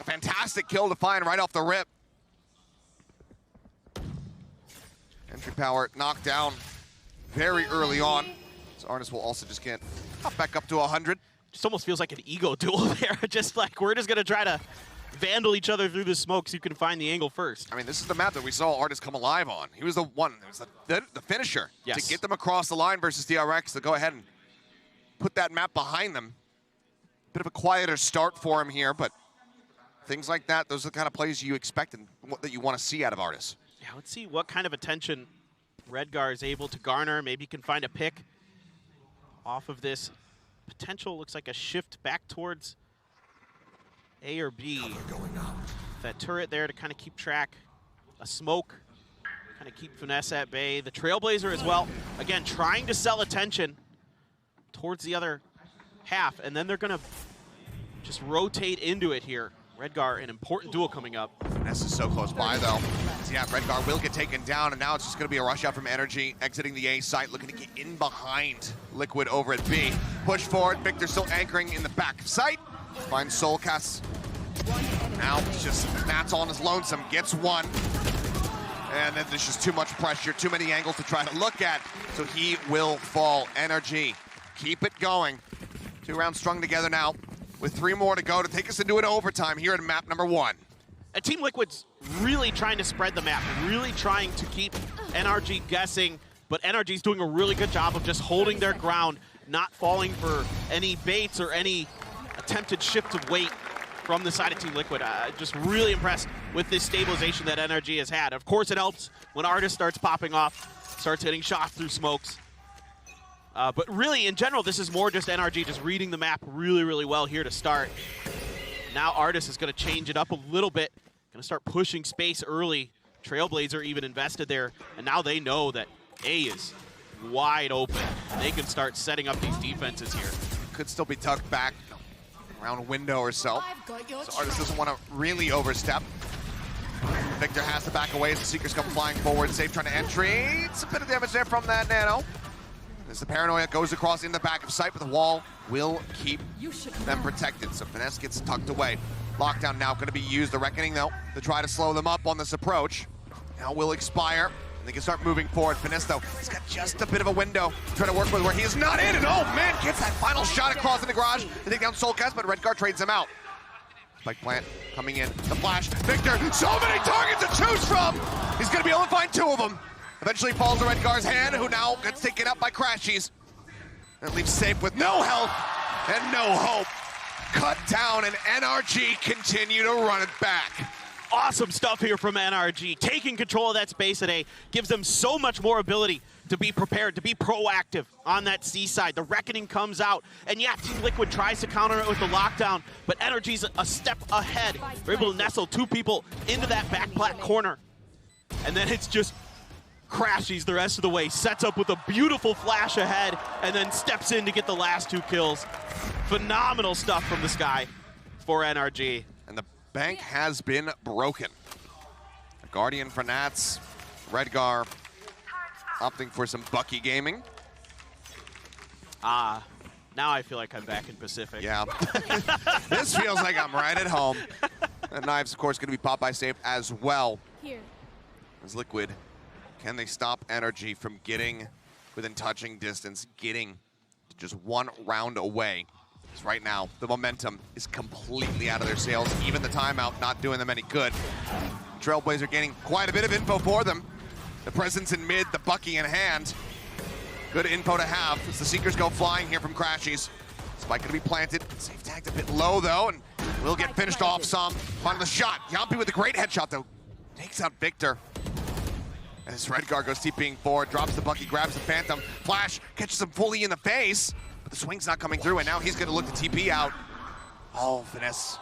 A fantastic kill to find right off the rip. Entry power knocked down very early on. So Artis will also just get up back up to 100. Just almost feels like an ego duel there. Just like we're just going to try to vandal each other through the smoke so you can find the angle first. I mean, this is the map that we saw Artis come alive on. He was the one, it was the finisher to get them across the line versus DRX to go ahead and put that map behind them. Bit of a quieter start for him here, but things like that, those are the kind of plays you expect and what that you want to see out of Artis. Yeah, let's see what kind of attention Redgar is able to garner. Maybe he can find a pick off of this potential. Looks like a shift back towards A or B. That turret there to kind of keep track. A smoke, kind of keep Finesse at bay. The Trailblazer as well. Again, trying to sell attention towards the other half, and then they're going to just rotate into it here. Redgar, an important duel coming up. Finesse is so close by, though. So yeah, Redgar will get taken down, and now it's just going to be a rush out from NRG, exiting the A site, looking to get in behind Liquid over at B. Push forward, Victor still anchoring in the back of sight. Finds Soulcast. Now it's just Nat's on his lonesome, gets one. And then there's just too much pressure, too many angles to try to look at, so he will fall. NRG, keep it going. 2 rounds strung together now, with 3 more to go to take us into an overtime here at map number 1. And Team Liquid's really trying to spread the map, really trying to keep NRG guessing, but NRG's doing a really good job of just holding their ground, not falling for any baits or any attempted shift of weight from the side of Team Liquid. Just really impressed with this stabilization that NRG has had. Of course, it helps when Artis starts popping off, starts hitting shots through smokes. But really, in general, this is more just NRG just reading the map really, really well here to start. Now Artis is going to change it up a little bit, going to start pushing space early. Trailblazer even invested there, and now they know that A is wide open. They can start setting up these defenses here. Could still be tucked back around a window or so. So Artis doesn't want to really overstep. Victor has to back away as the Seekers come flying forward. Safe trying to entry. It's a bit of damage there from that Nano. As the Paranoia goes across in the back of sight, but the wall will keep them protected. So Finesse gets tucked away. Lockdown now going to be used. The Reckoning, though, to try to slow them up on this approach. Now will expire. They can start moving forward. Finesse, though, he's got just a bit of a window to try to work with where he is not in. And oh, man, gets that final shot across in the garage to take down Soulcast, but Redgar trades him out. Spike plant coming in. The flash. Victor, so many targets to choose from. He's going to be able to find 2 of them. Eventually falls to Redgar's hand, who now gets taken up by Crashies. And leaves safe with no health and no hope. Cut down, and NRG continue to run it back. Awesome stuff here from NRG. Taking control of that space at A gives them so much more ability to be prepared, to be proactive on that C side. The Reckoning comes out, and yeah, Team Liquid tries to counter it with the lockdown, but NRG's a step ahead. They're able to nestle 2 people into that back plat corner. And then it's just Crashies the rest of the way, sets up with a beautiful flash ahead, and then steps in to get the last 2 kills. Phenomenal stuff from this guy for NRG. And the bank has been broken. A Guardian for Nats, Redgar opting for some Bucky gaming. Now I feel like I'm back in Pacific. Yeah. This feels like I'm right at home. And Knives, of course, going to be popped by safe as well. Here. As Liquid, can they stop NRG from getting within touching distance, getting to just 1 round away? Because right now, the momentum is completely out of their sails. Even the timeout not doing them any good. Trailblazer gaining quite a bit of info for them. The presence in mid, the Bucky in hand. Good info to have as the Seekers go flying here from Crashies. Spike going to be planted. Safe tagged a bit low, though, and will get finished off some. Finding the shot. Yampi with a great headshot, though. Takes out Victor. As Redgar goes TPing forward, drops the Bucky, grabs the Phantom. Flash catches him fully in the face, but the swing's not coming through, and now he's going to look to TP out. Oh, Finesse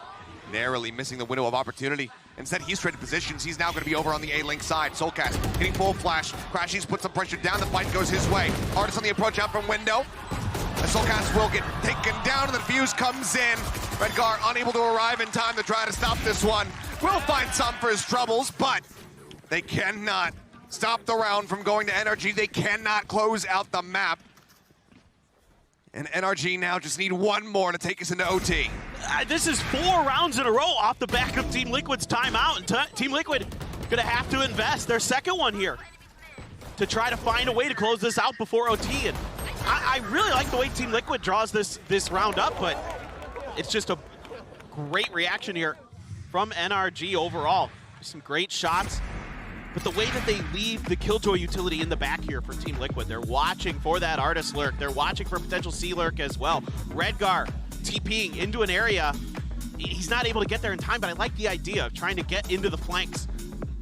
narrowly missing the window of opportunity. Instead, he's traded positions. He's now going to be over on the A-Link side. Soulcast hitting full flash. Crashies puts some pressure down. The fight goes his way. Artist on the approach out from window. And Soulcast will get taken down, and the fuse comes in. Redgar unable to arrive in time to try to stop this one. Will find some for his troubles, but they cannot stop the round from going to NRG. They cannot close out the map. And NRG now just need one more to take us into OT. This is 4 rounds in a row off the back of Team Liquid's timeout. And Team Liquid gonna have to invest their second one here to try to find a way to close this out before OT. And I really like the way Team Liquid draws this round up, but it's just a great reaction here from NRG overall. Some great shots. But the way that they leave the Killjoy utility in the back here for Team Liquid, they're watching for that Artist lurk. They're watching for potential C lurk as well. Redgar TPing into an area. He's not able to get there in time, but I like the idea of trying to get into the flanks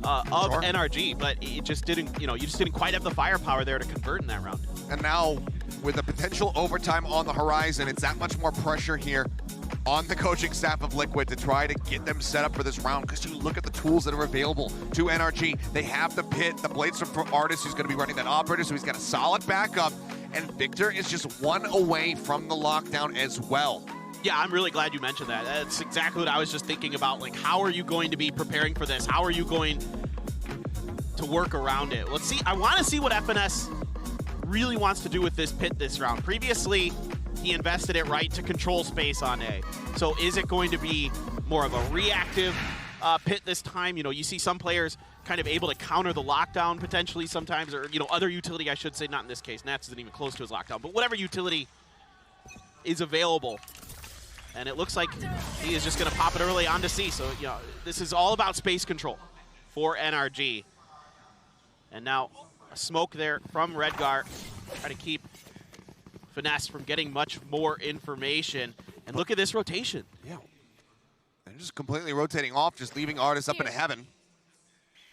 of NRG, but it just didn't, you just didn't quite have the firepower there to convert in that round. And now, with a potential overtime on the horizon, it's that much more pressure here on the coaching staff of Liquid to try to get them set up for this round, because you look at the tools that are available to NRG. They have the pit, the blades from Artist, who's going to be running that operator, so he's got a solid backup, and Victor is just one away from the lockdown as well. Yeah, I'm really glad you mentioned that. That's exactly what I was just thinking about. Like, how are you going to be preparing for this? How are you going to work around it? Let's see. I want to see what FNS really wants to do with this pit this round. Previously, he invested it right to control space on A. So is it going to be more of a reactive pit this time? You see some players kind of able to counter the lockdown potentially sometimes, or other utility, I should say, not in this case. Nats isn't even close to his lockdown, but whatever utility is available. And it looks like he is just going to pop it early onto C. So, this is all about space control for NRG. And now a smoke there from Redgar. Try to keep Finesse from getting much more information. And look at this rotation. Yeah. They're just completely rotating off, just leaving Artist up into heaven.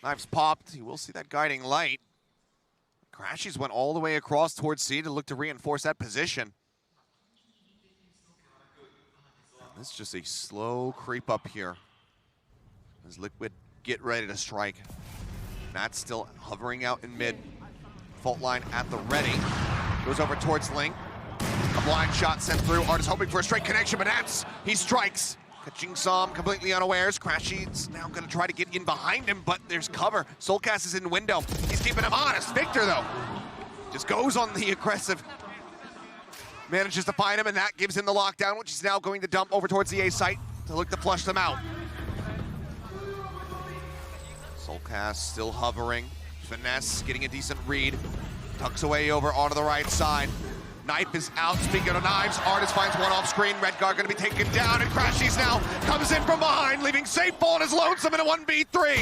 Knives popped. You will see that guiding light. Crashies went all the way across towards C to look to reinforce that position. It's just a slow creep up here as Liquid get ready to strike. Matt's still hovering out in mid. Fault line at the ready. Goes over towards Link. A blind shot sent through. Artist hoping for a straight connection, but Nats, he strikes. Catching some completely unawares. Crashies now going to try to get in behind him, but there's cover. Soulcast is in window. He's keeping him honest. Victor, though, just goes on the aggressive. Manages to find him, and that gives him the lockdown, which he's now going to dump over towards the A site to look to flush them out. Soulcast still hovering. Finesse getting a decent read. Tucks away over onto the right side. Knife is out. Speaking of knives, Artist finds one off screen. Redgar going to be taken down, and Crashies now comes in from behind, leaving Safe Ball as lonesome in a 1v3.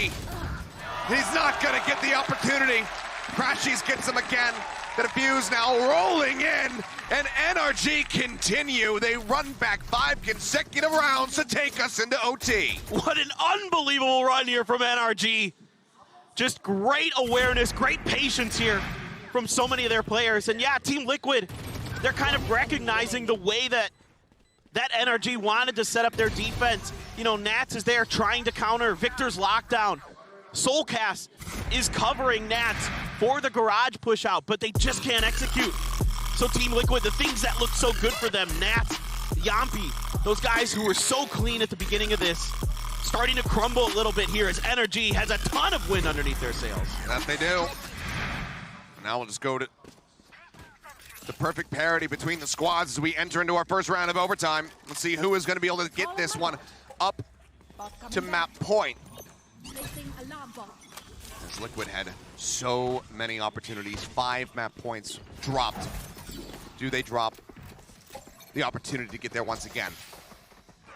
He's not going to get the opportunity. Crashies gets him again. The defuse now rolling in, and NRG continue. They run back 5 consecutive rounds to take us into OT. What an unbelievable run here from NRG. Just great awareness, great patience here from so many of their players. And yeah, Team Liquid, they're kind of recognizing the way that NRG wanted to set up their defense. Nats is there trying to counter Victor's lockdown. Soulcast is covering Nats for the garage push out, but they just can't execute. So Team Liquid, the things that look so good for them, Nats, Yampi, those guys who were so clean at the beginning of this, starting to crumble a little bit here as NRG has a ton of wind underneath their sails. That they do. Now we'll just go to the perfect parity between the squads as we enter into our first round of overtime. Let's see who is going to be able to get this one up to map point. As Liquid had so many opportunities, 5 map points dropped. Do they drop the opportunity to get there once again?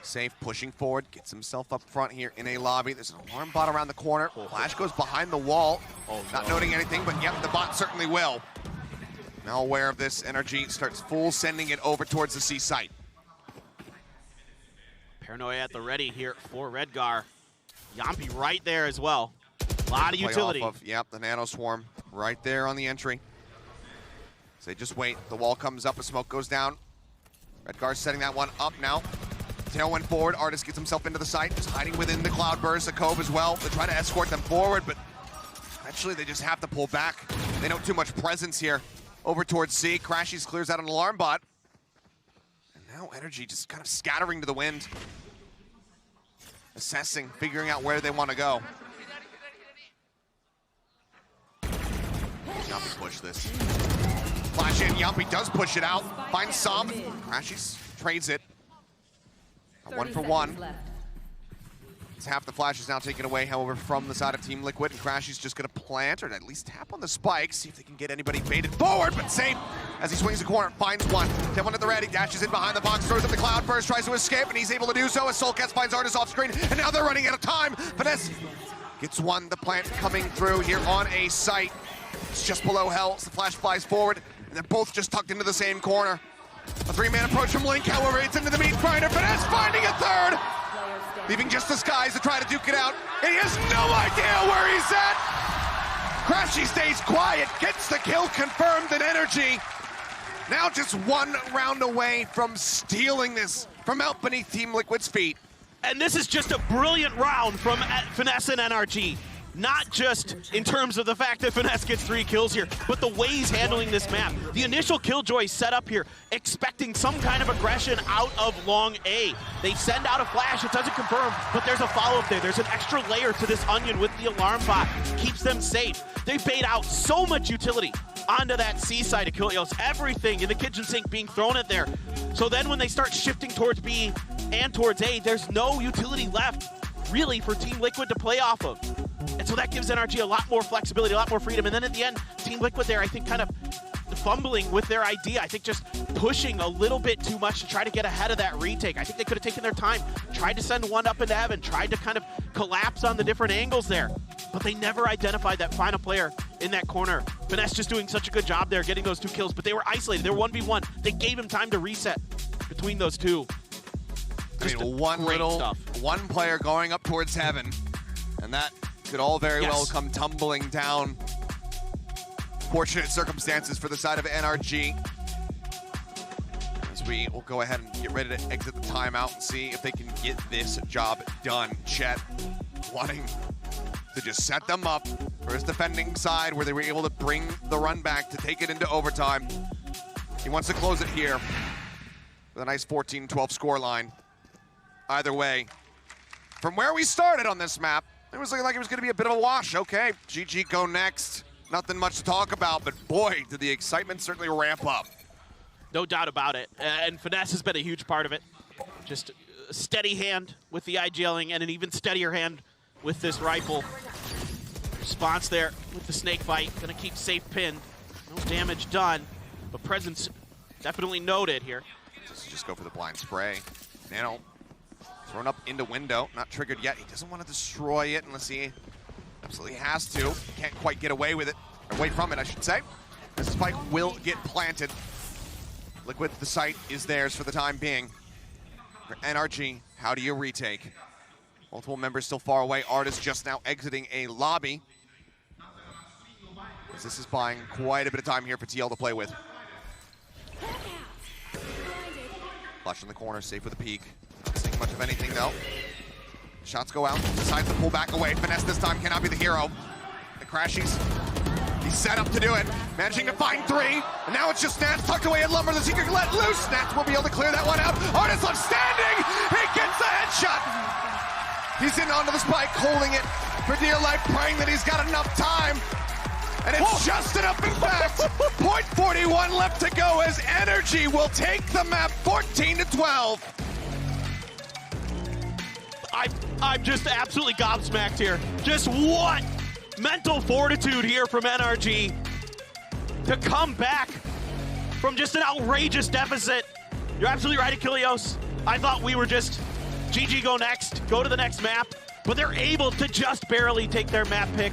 Safe pushing forward, gets himself up front here in a lobby. There's an alarm bot around the corner. Flash goes behind the wall. Not noting anything, but yep, the bot certainly will. Now aware of this, NRG starts full sending it over towards the C site. Paranoia at the ready here for Redgar. Yampi right there as well. A lot of utility. Yep, the Nano Swarm right there on the entry. So they just wait. The wall comes up, a smoke goes down. Redgar's setting that one up now. Tailwind forward, Artist gets himself into the site, just hiding within the Cloudburst, a Cove as well. They try to escort them forward, but eventually they just have to pull back. They don't too much presence here. Over towards C, Crashies clears out an alarm bot. And now NRG just kind of scattering to the wind. Assessing, figuring out where they want to go. Yumpy push this. Flash in, Yumpy does push it out. Finds some. Crashies trades it. A 1 for 1. It's half the flash is now taken away, however, from the side of Team Liquid, and Crashies just gonna plant or at least tap on the spike, see if they can get anybody baited forward, but safe as he swings the corner, finds one. Get one at the ready, dashes in behind the box, throws up the cloud first, tries to escape, and he's able to do so as Soulcats finds Artist off screen, and now they're running out of time. Finesse gets one, the plant coming through here on a site. It's just below Hell, so the flash flies forward, and they're both just tucked into the same corner. A 3-man approach from Link, however, it's into the meat grinder. Finesse finding a third, leaving just the skies to try to duke it out. And he has no idea where he's at. Crashy stays quiet, gets the kill confirmed in NRG. Now just 1 round away from stealing this from out beneath Team Liquid's feet. And this is just a brilliant round from Finesse and NRG. Not just in terms of the fact that Finesse gets 3 kills here, but the way he's handling this map. The initial Killjoy set up here, expecting some kind of aggression out of long A. They send out a flash, it doesn't confirm, but there's a follow-up there. There's an extra layer to this onion with the alarm bot. Keeps them safe. They bait out so much utility onto that C side of Kilios. Everything in the kitchen sink being thrown at there. So then when they start shifting towards B and towards A, there's no utility left, really, for Team Liquid to play off of. And so that gives NRG a lot more flexibility, a lot more freedom. And then at the end, Team Liquid there, I think, kind of fumbling with their idea. I think just pushing a little bit too much to try to get ahead of that retake. I think they could have taken their time, tried to send one up into heaven, tried to kind of collapse on the different angles there. But they never identified that final player in that corner. Finesse just doing such a good job there, getting those 2 kills. But they were isolated. They were 1v1. They gave him time to reset between those two. I mean, one player going up towards heaven, and that could all very well come tumbling down. Fortunate circumstances for the side of NRG. As we will go ahead and get ready to exit the timeout and see if they can get this job done. Chet wanting to just set them up for his defending side where they were able to bring the run back to take it into overtime. He wants to close it here with a nice 14-12 scoreline. Either way, from where we started on this map, it was looking like it was going to be a bit of a wash. Okay, GG go next. Nothing much to talk about, but boy, did the excitement certainly ramp up. No doubt about it. And Finesse has been a huge part of it. Just a steady hand with the IGLing and an even steadier hand with this rifle. Response there with the snake fight. Gonna keep safe pinned. No damage done, but presence definitely noted here. Just go for the blind spray. Nano thrown up into window, not triggered yet. He doesn't want to destroy it unless he absolutely has to. Can't quite get away with it, away from it, I should say. This spike will get planted. Liquid, the site is theirs for the time being. For NRG, how do you retake? Multiple members still far away. Artist just now exiting a lobby. This is buying quite a bit of time here for TL to play with. Flush in the corner, safe with a peek. Not seeing much of anything though. Shots go out, decides to pull back away. Finesse this time cannot be the hero. The Crashies, he's set up to do it. Managing to find 3, and now it's just Snats tucked away at Lumber. The Secret let loose. Snats will be able to clear that one out. Artist left standing, he gets the headshot. He's in onto the spike, holding it for dear life, praying that he's got enough time. And it's just enough, in fact. .41 left to go as NRG will take the map 14-12. I'm just absolutely gobsmacked here. Just what mental fortitude here from NRG to come back from just an outrageous deficit. You're absolutely right, Achilleos. I thought we were just GG go next, go to the next map, but they're able to just barely take their map pick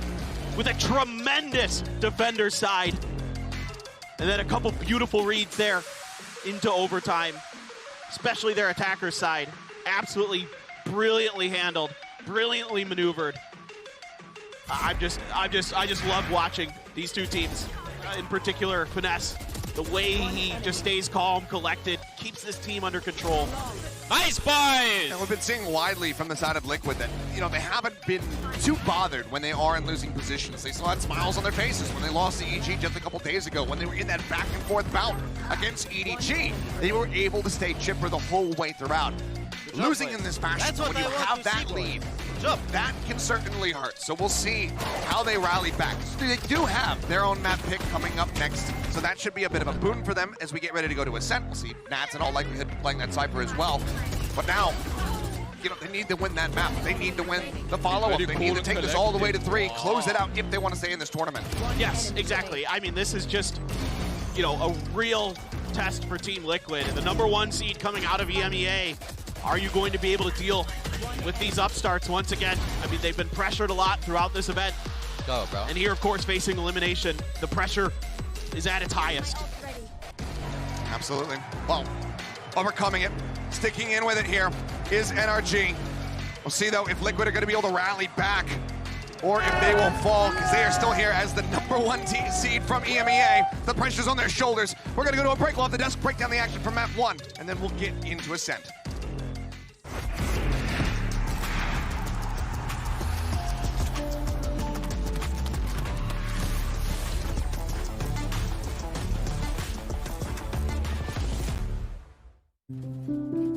with a tremendous defender side. And then a couple beautiful reads there into overtime, especially their attacker side. Absolutely brilliantly handled, brilliantly maneuvered. I just love watching these two teams, in particular Finesse, The way he just stays calm, collected, keeps this team under control. Nice boys! And we've been seeing widely from the side of Liquid that, you know, they haven't been too bothered when they are in losing positions. They still had smiles on their faces when they lost to EG just a couple days ago, when they were in that back and forth bout against EDG. They were able to stay chipper the whole way throughout. Losing in this fashion, when you have that lead, that can certainly hurt. So we'll see how they rally back. So they do have their own map pick coming up next, so that should be a bit of a boon for them as we get ready to go to Ascent. We'll see Nats in all likelihood playing that Cypher as well. But now, you know, they need to win that map. They need to win the follow-up. They need to take this all the way to 3, close it out if they want to stay in this tournament. Yes, exactly. I mean, this is just, you know, a real test for Team Liquid. And the #1 seed coming out of EMEA, are you going to be able to deal with these upstarts once again? I mean, they've been pressured a lot throughout this event. Go, bro. And here, of course, facing elimination, the pressure is at its highest. Absolutely. Well, overcoming it, sticking in with it here is NRG. We'll see, though, if Liquid are going to be able to rally back or if they will fall, because they are still here as the #1 seed from EMEA. The pressure's on their shoulders. We're going to go to a break. We'll have the desk break down the action from map 1, and then we'll get into Ascent.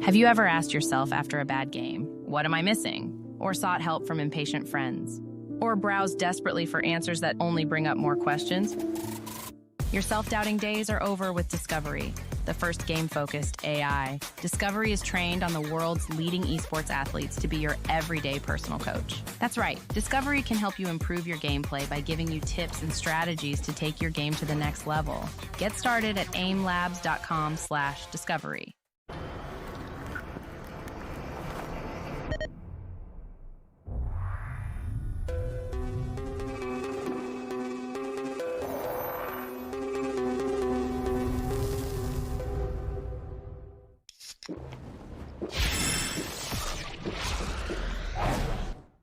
Have you ever asked yourself after a bad game, what am I missing? Or sought help from impatient friends? Or browsed desperately for answers that only bring up more questions? Your self-doubting days are over with Discovery, the first game-focused AI. Discovery is trained on the world's leading esports athletes to be your everyday personal coach. That's right, Discovery can help you improve your gameplay by giving you tips and strategies to take your game to the next level. Get started at aimlabs.com/discovery.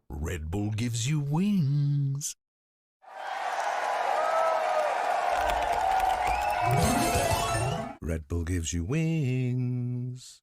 Red Bull gives you wings. Red Bull gives you wings.